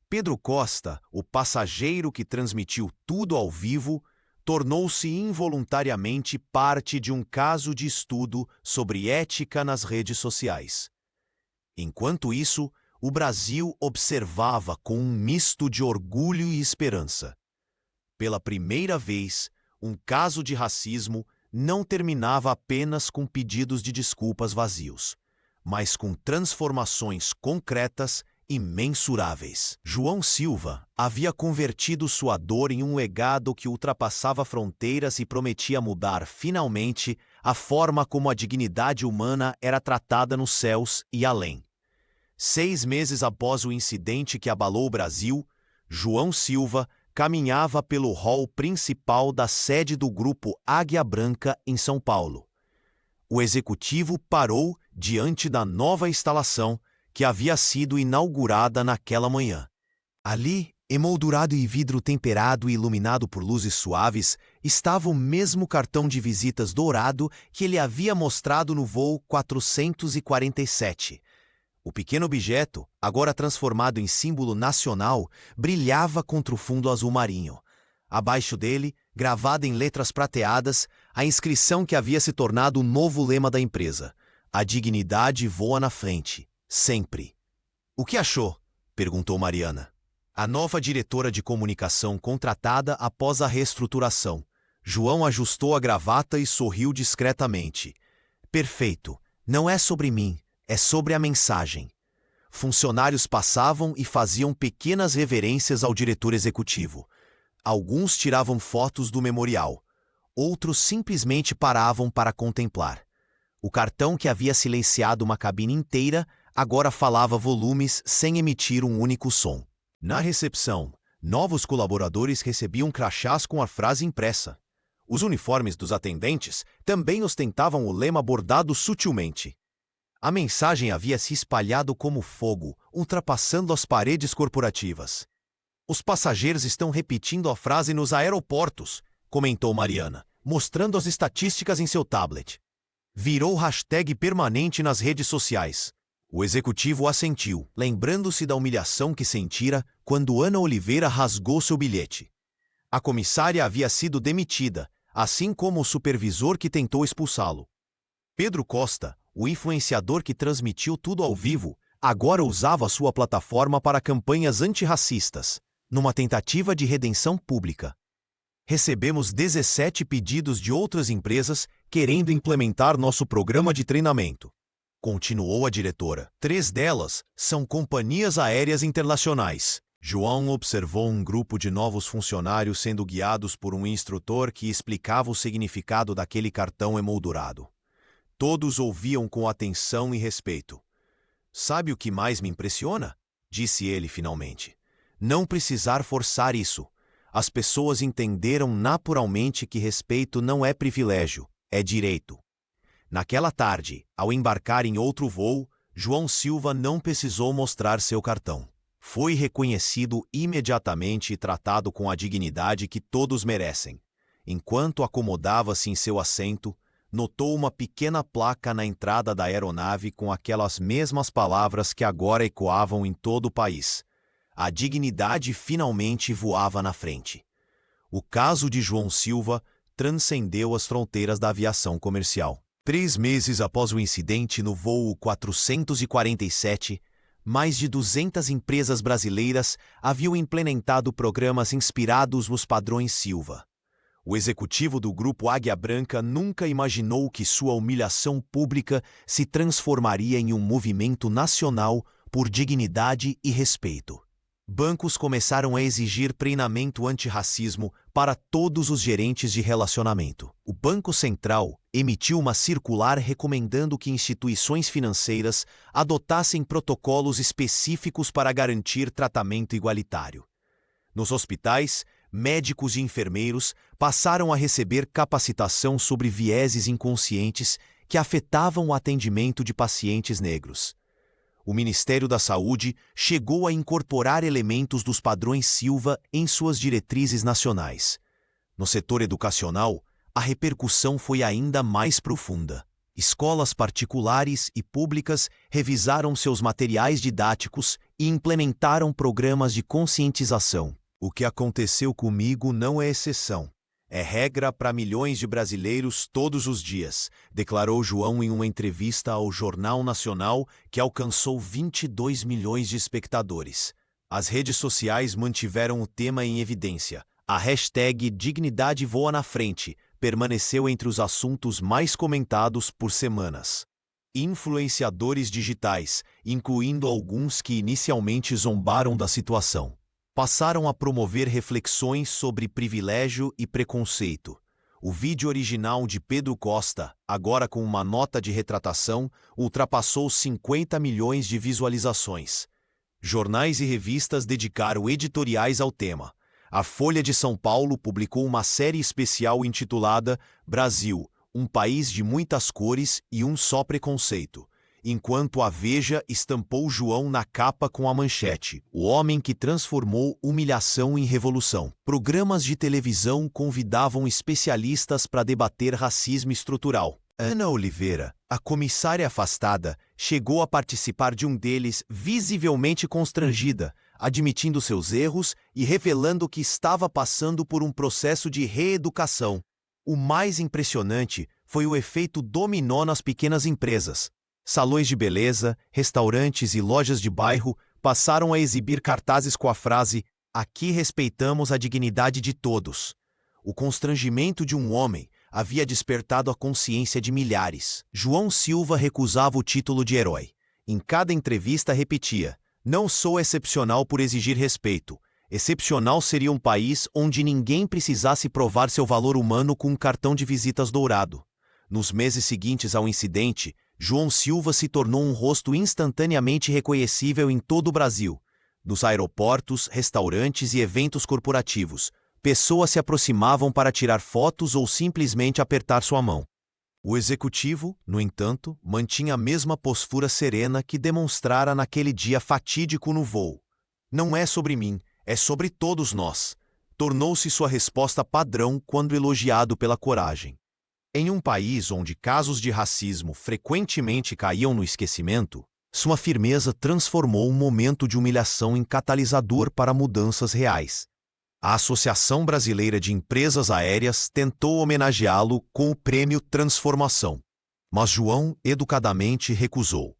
Pedro Costa, o passageiro que transmitiu tudo ao vivo, tornou-se involuntariamente parte de um caso de estudo sobre ética nas redes sociais. Enquanto isso, o Brasil observava com um misto de orgulho e esperança. Pela primeira vez, um caso de racismo não terminava apenas com pedidos de desculpas vazios, mas com transformações concretas e mensuráveis. João Silva havia convertido sua dor em um legado que ultrapassava fronteiras e prometia mudar, finalmente, a forma como a dignidade humana era tratada nos céus e além. 6 meses após o incidente que abalou o Brasil, João Silva caminhava pelo hall principal da sede do Grupo Águia Branca, em São Paulo. O executivo parou diante da nova instalação que havia sido inaugurada naquela manhã. Ali, emoldurado em vidro temperado e iluminado por luzes suaves, estava o mesmo cartão de visitas dourado que ele havia mostrado no voo 447. O pequeno objeto, agora transformado em símbolo nacional, brilhava contra o fundo azul marinho. Abaixo dele, gravada em letras prateadas, a inscrição que havia se tornado o novo lema da empresa: "A dignidade voa na frente. Sempre." "O que achou?" perguntou Mariana, a nova diretora de comunicação contratada após a reestruturação. João ajustou a gravata e sorriu discretamente. "Perfeito. Não é sobre mim, é sobre a mensagem." Funcionários passavam e faziam pequenas reverências ao diretor executivo. Alguns tiravam fotos do memorial. Outros simplesmente paravam para contemplar. O cartão que havia silenciado uma cabine inteira agora falava volumes sem emitir um único som. Na recepção, novos colaboradores recebiam crachás com a frase impressa. Os uniformes dos atendentes também ostentavam o lema bordado sutilmente. A mensagem havia se espalhado como fogo, ultrapassando as paredes corporativas. "Os passageiros estão repetindo a frase nos aeroportos", comentou Mariana, mostrando as estatísticas em seu tablet. Virou hashtag permanente nas redes sociais. O executivo assentiu, lembrando-se da humilhação que sentira quando Ana Oliveira rasgou seu bilhete. A comissária havia sido demitida, assim como o supervisor que tentou expulsá-lo. Pedro Costa, o influenciador que transmitiu tudo ao vivo, agora usava sua plataforma para campanhas antirracistas, numa tentativa de redenção pública. "Recebemos 17 pedidos de outras empresas querendo implementar nosso programa de treinamento", continuou a diretora. "3 delas são companhias aéreas internacionais." João observou um grupo de novos funcionários sendo guiados por um instrutor que explicava o significado daquele cartão emoldurado. Todos ouviam com atenção e respeito. "Sabe o que mais me impressiona?" disse ele finalmente. "Não precisar forçar isso. As pessoas entenderam naturalmente que respeito não é privilégio, é direito." Naquela tarde, ao embarcar em outro voo, João Silva não precisou mostrar seu cartão. Foi reconhecido imediatamente e tratado com a dignidade que todos merecem. Enquanto acomodava-se em seu assento, notou uma pequena placa na entrada da aeronave com aquelas mesmas palavras que agora ecoavam em todo o país. A dignidade finalmente voava na frente. O caso de João Silva transcendeu as fronteiras da aviação comercial. 3 meses após o incidente no voo 447, mais de 200 empresas brasileiras haviam implementado programas inspirados nos padrões Silva. O executivo do Grupo Águia Branca nunca imaginou que sua humilhação pública se transformaria em um movimento nacional por dignidade e respeito. Bancos começaram a exigir treinamento antirracismo para todos os gerentes de relacionamento. O Banco Central emitiu uma circular recomendando que instituições financeiras adotassem protocolos específicos para garantir tratamento igualitário. Nos hospitais, médicos e enfermeiros passaram a receber capacitação sobre vieses inconscientes que afetavam o atendimento de pacientes negros. O Ministério da Saúde chegou a incorporar elementos dos padrões Silva em suas diretrizes nacionais. No setor educacional, a repercussão foi ainda mais profunda. Escolas particulares e públicas revisaram seus materiais didáticos e implementaram programas de conscientização. O que aconteceu comigo não é exceção. É regra para milhões de brasileiros todos os dias, declarou João em uma entrevista ao Jornal Nacional que alcançou 22 milhões de espectadores. As redes sociais mantiveram o tema em evidência. A hashtag Dignidade Voa na Frente permaneceu entre os assuntos mais comentados por semanas. Influenciadores digitais, incluindo alguns que inicialmente zombaram da situação, passaram a promover reflexões sobre privilégio e preconceito. O vídeo original de Pedro Costa, agora com uma nota de retratação, ultrapassou 50 milhões de visualizações. Jornais e revistas dedicaram editoriais ao tema. A Folha de São Paulo publicou uma série especial intitulada Brasil, um país de muitas cores e um só preconceito, enquanto a Veja estampou João na capa com a manchete: o homem que transformou humilhação em revolução. Programas de televisão convidavam especialistas para debater racismo estrutural. Ana Oliveira, a comissária afastada, chegou a participar de um deles visivelmente constrangida, admitindo seus erros e revelando que estava passando por um processo de reeducação. O mais impressionante foi o efeito dominó nas pequenas empresas. Salões de beleza, restaurantes e lojas de bairro passaram a exibir cartazes com a frase "Aqui respeitamos a dignidade de todos". O constrangimento de um homem havia despertado a consciência de milhares. João Silva recusava o título de herói. Em cada entrevista repetia: "Não sou excepcional por exigir respeito. Excepcional seria um país onde ninguém precisasse provar seu valor humano com um cartão de visitas dourado". Nos meses seguintes ao incidente, João Silva se tornou um rosto instantaneamente reconhecível em todo o Brasil. Nos aeroportos, restaurantes e eventos corporativos, pessoas se aproximavam para tirar fotos ou simplesmente apertar sua mão. O executivo, no entanto, mantinha a mesma postura serena que demonstrara naquele dia fatídico no voo. "Não é sobre mim, é sobre todos nós", tornou-se sua resposta padrão quando elogiado pela coragem. Em um país onde casos de racismo frequentemente caíam no esquecimento, sua firmeza transformou um momento de humilhação em catalisador para mudanças reais. A Associação Brasileira de Empresas Aéreas tentou homenageá-lo com o prêmio Transformação. Mas João educadamente recusou.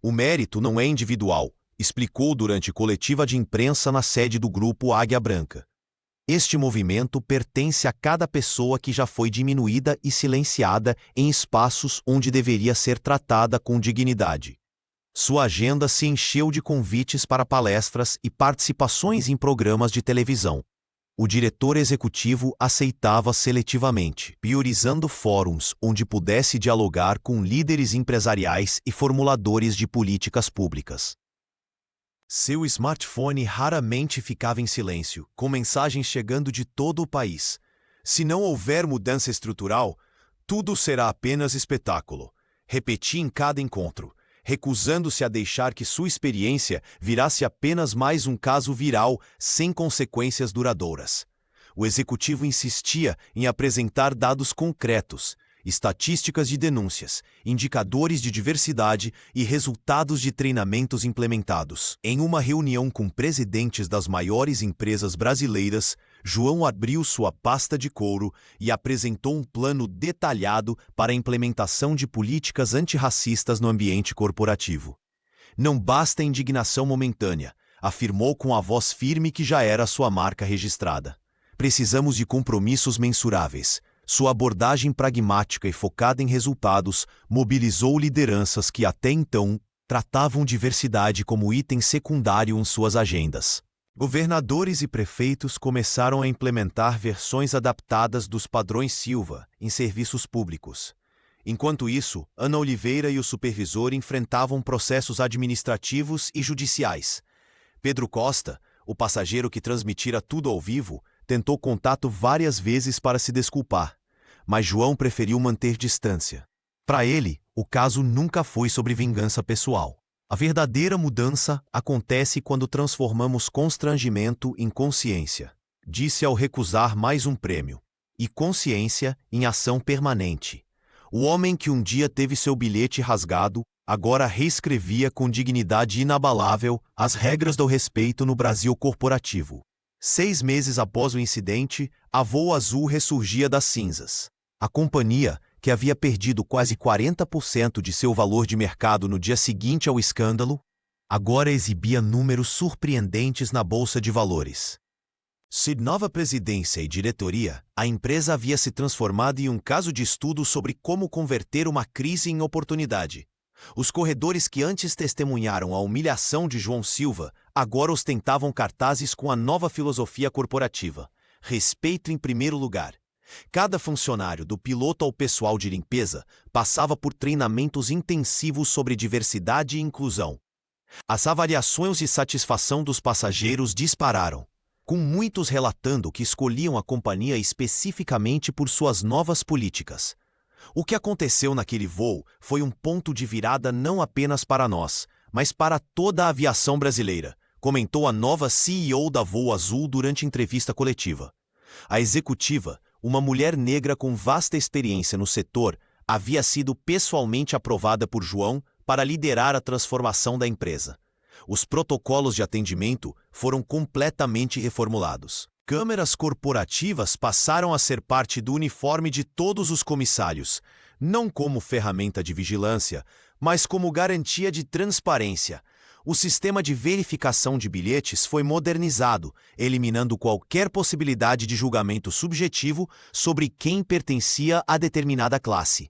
"O mérito não é individual", explicou durante coletiva de imprensa na sede do grupo Águia Branca. "Este movimento pertence a cada pessoa que já foi diminuída e silenciada em espaços onde deveria ser tratada com dignidade". Sua agenda se encheu de convites para palestras e participações em programas de televisão. O diretor executivo aceitava seletivamente, priorizando fóruns onde pudesse dialogar com líderes empresariais e formuladores de políticas públicas. Seu smartphone raramente ficava em silêncio, com mensagens chegando de todo o país. "Se não houver mudança estrutural, tudo será apenas espetáculo", repetia em cada encontro, recusando-se a deixar que sua experiência virasse apenas mais um caso viral sem consequências duradouras. O executivo insistia em apresentar dados concretos, estatísticas de denúncias, indicadores de diversidade e resultados de treinamentos implementados. Em uma reunião com presidentes das maiores empresas brasileiras, João abriu sua pasta de couro e apresentou um plano detalhado para a implementação de políticas antirracistas no ambiente corporativo. "Não basta indignação momentânea", afirmou com a voz firme que já era sua marca registrada. "Precisamos de compromissos mensuráveis". Sua abordagem pragmática e focada em resultados mobilizou lideranças que até então tratavam diversidade como item secundário em suas agendas. Governadores e prefeitos começaram a implementar versões adaptadas dos padrões Silva em serviços públicos. Enquanto isso, Ana Oliveira e o supervisor enfrentavam processos administrativos e judiciais. Pedro Costa, o passageiro que transmitira tudo ao vivo, tentou contato várias vezes para se desculpar, mas João preferiu manter distância. Para ele, o caso nunca foi sobre vingança pessoal. A verdadeira mudança acontece quando transformamos constrangimento em consciência, disse ao recusar mais um prêmio, e consciência em ação permanente. O homem que um dia teve seu bilhete rasgado, agora reescrevia com dignidade inabalável as regras do respeito no Brasil corporativo. 6 meses após o incidente, a Voo Azul ressurgia das cinzas. A companhia, que havia perdido quase 40% de seu valor de mercado no dia seguinte ao escândalo, agora exibia números surpreendentes na bolsa de valores. Sob nova presidência e diretoria, a empresa havia se transformado em um caso de estudo sobre como converter uma crise em oportunidade. Os corredores que antes testemunharam a humilhação de João Silva agora ostentavam cartazes com a nova filosofia corporativa: respeito em primeiro lugar. Cada funcionário, do piloto ao pessoal de limpeza, passava por treinamentos intensivos sobre diversidade e inclusão. As avaliações de satisfação dos passageiros dispararam, com muitos relatando que escolhiam a companhia especificamente por suas novas políticas. O que aconteceu naquele voo foi um ponto de virada não apenas para nós, mas para toda a aviação brasileira, comentou a nova CEO da Voo Azul durante entrevista coletiva. A executiva, uma mulher negra com vasta experiência no setor, havia sido pessoalmente aprovada por João para liderar a transformação da empresa. Os protocolos de atendimento foram completamente reformulados. Câmeras corporativas passaram a ser parte do uniforme de todos os comissários, não como ferramenta de vigilância, mas como garantia de transparência. O sistema de verificação de bilhetes foi modernizado, eliminando qualquer possibilidade de julgamento subjetivo sobre quem pertencia a determinada classe.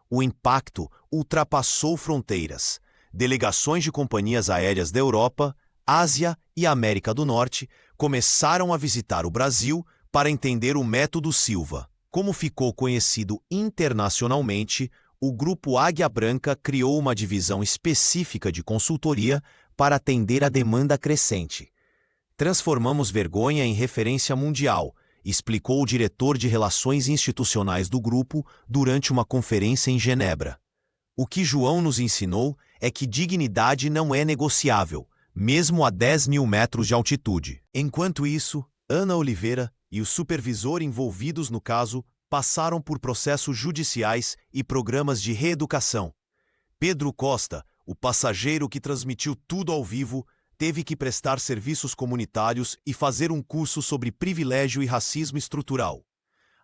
O impacto ultrapassou fronteiras. Delegações de companhias aéreas da Europa, Ásia e América do Norte começaram a visitar o Brasil para entender o método Silva. Como ficou conhecido internacionalmente, o Grupo Águia Branca criou uma divisão específica de consultoria para atender a demanda crescente. Transformamos vergonha em referência mundial, explicou o diretor de Relações Institucionais do grupo durante uma conferência em Genebra. O que João nos ensinou é que dignidade não é negociável, mesmo a 10 mil metros de altitude. Enquanto isso, Ana Oliveira e o supervisor envolvidos no caso passaram por processos judiciais e programas de reeducação. Pedro Costa, o passageiro que transmitiu tudo ao vivo, teve que prestar serviços comunitários e fazer um curso sobre privilégio e racismo estrutural.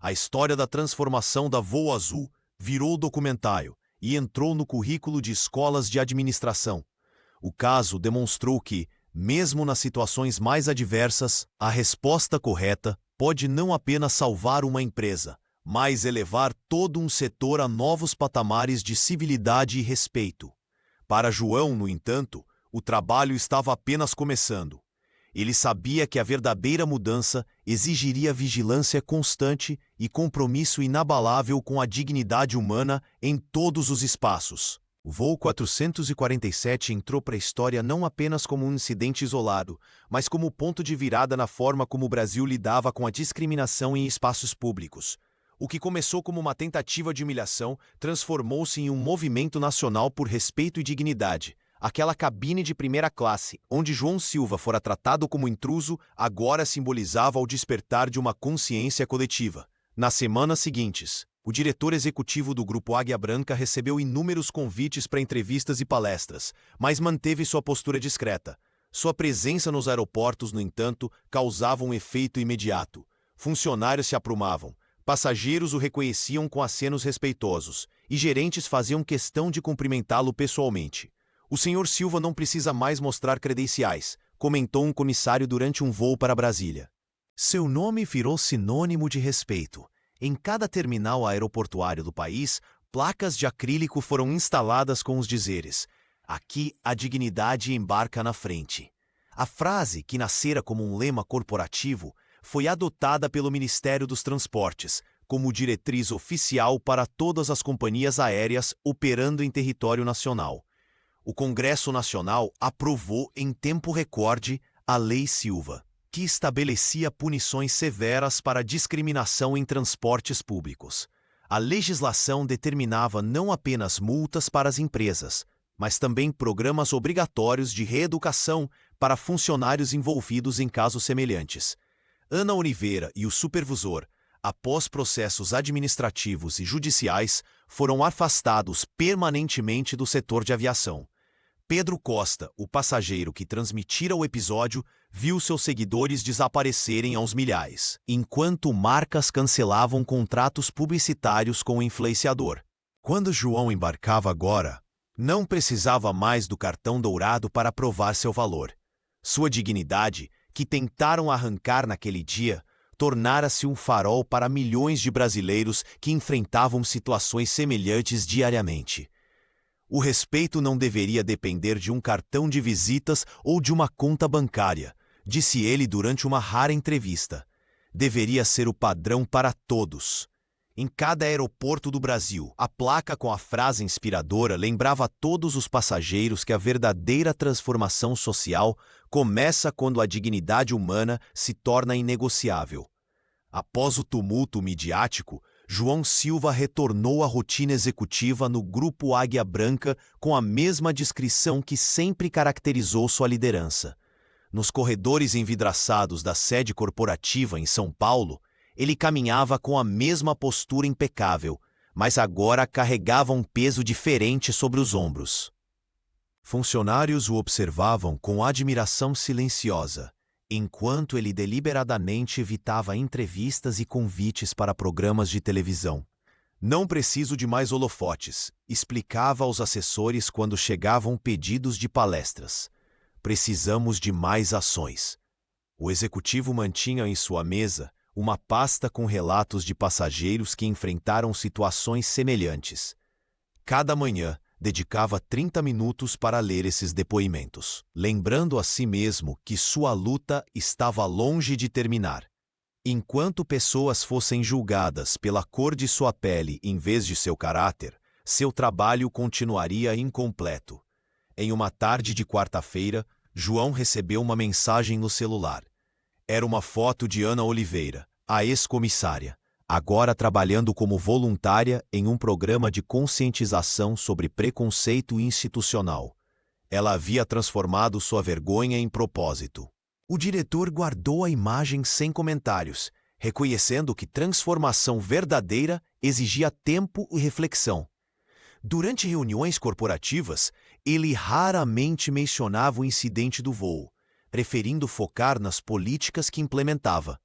A história da transformação da Voo Azul virou documentário e entrou no currículo de escolas de administração. O caso demonstrou que, mesmo nas situações mais adversas, a resposta correta pode não apenas salvar uma empresa, mas elevar todo um setor a novos patamares de civilidade e respeito. Para João, no entanto, o trabalho estava apenas começando. Ele sabia que a verdadeira mudança exigiria vigilância constante e compromisso inabalável com a dignidade humana em todos os espaços. O voo 447 entrou para a história não apenas como um incidente isolado, mas como ponto de virada na forma como o Brasil lidava com a discriminação em espaços públicos. O que começou como uma tentativa de humilhação transformou-se em um movimento nacional por respeito e dignidade. Aquela cabine de primeira classe, onde João Silva fora tratado como intruso, agora simbolizava o despertar de uma consciência coletiva. Nas semanas seguintes, o diretor executivo do Grupo Águia Branca recebeu inúmeros convites para entrevistas e palestras, mas manteve sua postura discreta. Sua presença nos aeroportos, no entanto, causava um efeito imediato. Funcionários se aprumavam, passageiros o reconheciam com acenos respeitosos, e gerentes faziam questão de cumprimentá-lo pessoalmente. O Sr. Silva não precisa mais mostrar credenciais, comentou um comissário durante um voo para Brasília. Seu nome virou sinônimo de respeito. Em cada terminal aeroportuário do país, placas de acrílico foram instaladas com os dizeres: "Aqui a dignidade embarca na frente". A frase, que nascera como um lema corporativo, foi adotada pelo Ministério dos Transportes como diretriz oficial para todas as companhias aéreas operando em território nacional. O Congresso Nacional aprovou em tempo recorde a Lei Silva, que estabelecia punições severas para discriminação em transportes públicos. A legislação determinava não apenas multas para as empresas, mas também programas obrigatórios de reeducação para funcionários envolvidos em casos semelhantes. Ana Oliveira e o supervisor, após processos administrativos e judiciais, foram afastados permanentemente do setor de aviação. Pedro Costa, o passageiro que transmitira o episódio, viu seus seguidores desaparecerem aos milhares, enquanto marcas cancelavam contratos publicitários com o influenciador. Quando João embarcava agora, não precisava mais do cartão dourado para provar seu valor. Sua dignidade, que tentaram arrancar naquele dia, tornara-se um farol para milhões de brasileiros que enfrentavam situações semelhantes diariamente. O respeito não deveria depender de um cartão de visitas ou de uma conta bancária, disse ele durante uma rara entrevista. Deveria ser o padrão para todos. Em cada aeroporto do Brasil, a placa com a frase inspiradora lembrava a todos os passageiros que a verdadeira transformação social começa quando a dignidade humana se torna inegociável. Após o tumulto midiático, João Silva retornou à rotina executiva no Grupo Águia Branca com a mesma discrição que sempre caracterizou sua liderança. Nos corredores envidraçados da sede corporativa em São Paulo, ele caminhava com a mesma postura impecável, mas agora carregava um peso diferente sobre os ombros. Funcionários o observavam com admiração silenciosa, enquanto ele deliberadamente evitava entrevistas e convites para programas de televisão. Não preciso de mais holofotes, explicava aos assessores quando chegavam pedidos de palestras. Precisamos de mais ações. O executivo mantinha em sua mesa uma pasta com relatos de passageiros que enfrentaram situações semelhantes. Cada manhã, dedicava 30 minutos para ler esses depoimentos, lembrando a si mesmo que sua luta estava longe de terminar. Enquanto pessoas fossem julgadas pela cor de sua pele em vez de seu caráter, seu trabalho continuaria incompleto. Em uma tarde de quarta-feira, João recebeu uma mensagem no celular. Era uma foto de Ana Oliveira, a ex-comissária, agora trabalhando como voluntária em um programa de conscientização sobre preconceito institucional. Ela havia transformado sua vergonha em propósito. O diretor guardou a imagem sem comentários, reconhecendo que transformação verdadeira exigia tempo e reflexão. Durante reuniões corporativas, ele raramente mencionava o incidente do voo, preferindo focar nas políticas que implementava.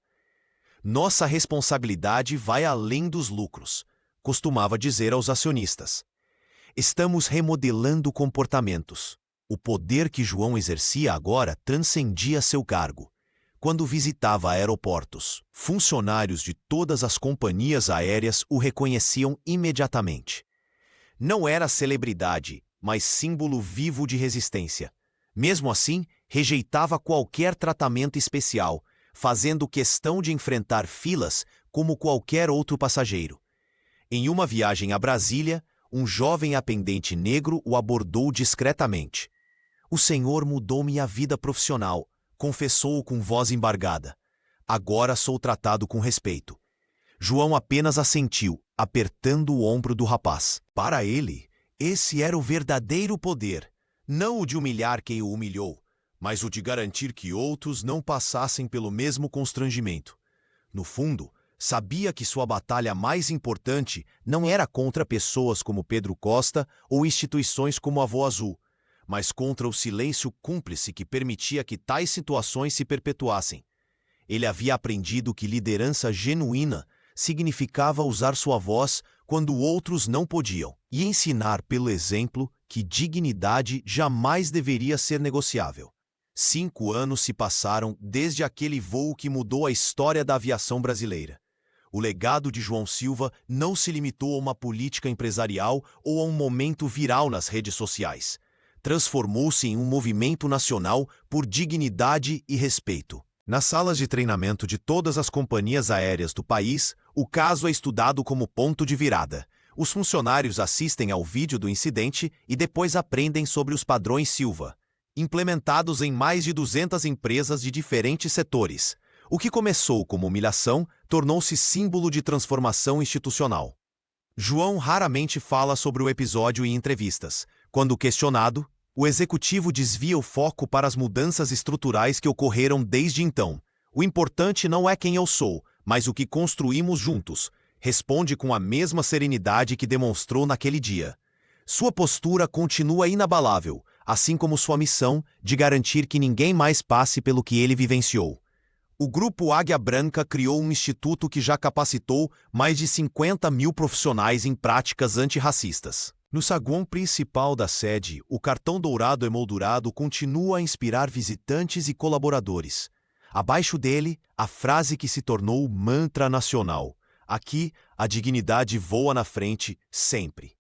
Nossa responsabilidade vai além dos lucros, costumava dizer aos acionistas. Estamos remodelando comportamentos. O poder que João exercia agora transcendia seu cargo. Quando visitava aeroportos, funcionários de todas as companhias aéreas o reconheciam imediatamente. Não era celebridade, mas símbolo vivo de resistência. Mesmo assim, rejeitava qualquer tratamento especial, fazendo questão de enfrentar filas como qualquer outro passageiro. Em uma viagem a Brasília, um jovem atendente negro o abordou discretamente. "O senhor mudou minha vida profissional", confessou com voz embargada. "Agora sou tratado com respeito." João apenas assentiu, apertando o ombro do rapaz. Para ele, esse era o verdadeiro poder, não o de humilhar quem o humilhou, mas o de garantir que outros não passassem pelo mesmo constrangimento. No fundo, sabia que sua batalha mais importante não era contra pessoas como Pedro Costa ou instituições como a Avó Azul, mas contra o silêncio cúmplice que permitia que tais situações se perpetuassem. Ele havia aprendido que liderança genuína significava usar sua voz quando outros não podiam, e ensinar pelo exemplo que dignidade jamais deveria ser negociável. 5 anos se passaram desde aquele voo que mudou a história da aviação brasileira. O legado de João Silva não se limitou a uma política empresarial ou a um momento viral nas redes sociais. Transformou-se em um movimento nacional por dignidade e respeito. Nas salas de treinamento de todas as companhias aéreas do país, o caso é estudado como ponto de virada. Os funcionários assistem ao vídeo do incidente e depois aprendem sobre os padrões Silva, implementados em mais de 200 empresas de diferentes setores. O que começou como humilhação tornou-se símbolo de transformação institucional. João raramente fala sobre o episódio em entrevistas. Quando questionado, o executivo desvia o foco para as mudanças estruturais que ocorreram desde então. O importante não é quem eu sou, mas o que construímos juntos, responde com a mesma serenidade que demonstrou naquele dia. Sua postura continua inabalável, assim como sua missão de garantir que ninguém mais passe pelo que ele vivenciou. O Grupo Águia Branca criou um instituto que já capacitou mais de 50 mil profissionais em práticas antirracistas. No saguão principal da sede, o cartão dourado emoldurado continua a inspirar visitantes e colaboradores. Abaixo dele, a frase que se tornou mantra nacional: aqui, a dignidade voa na frente, sempre.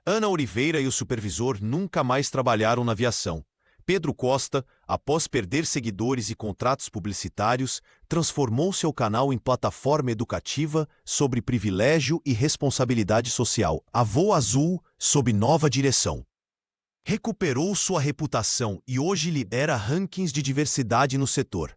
Ana Oliveira e o supervisor nunca mais trabalharam na aviação. Pedro Costa, após perder seguidores e contratos publicitários, transformou seu canal em plataforma educativa sobre privilégio e responsabilidade social. A Voo Azul, sob nova direção, recuperou sua reputação e hoje lidera rankings de diversidade no setor.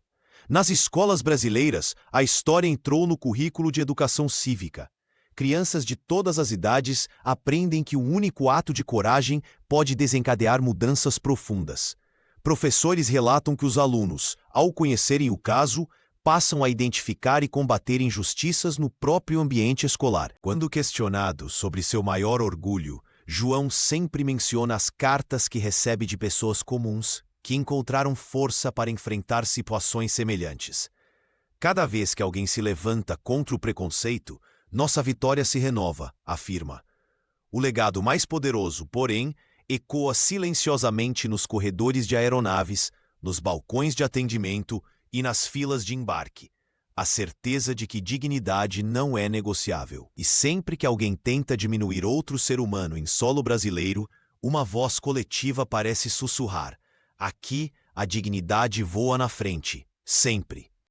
Nas escolas brasileiras, a história entrou no currículo de educação cívica. Crianças de todas as idades aprendem que o único ato de coragem pode desencadear mudanças profundas. Professores relatam que os alunos, ao conhecerem o caso, passam a identificar e combater injustiças no próprio ambiente escolar. Quando questionado sobre seu maior orgulho, João sempre menciona as cartas que recebe de pessoas comuns que encontraram força para enfrentar situações semelhantes. Cada vez que alguém se levanta contra o preconceito, nossa vitória se renova, afirma. O legado mais poderoso, porém, ecoa silenciosamente nos corredores de aeronaves, nos balcões de atendimento e nas filas de embarque. A certeza de que dignidade não é negociável. E sempre que alguém tenta diminuir outro ser humano em solo brasileiro, uma voz coletiva parece sussurrar: aqui, a dignidade voa na frente, sempre.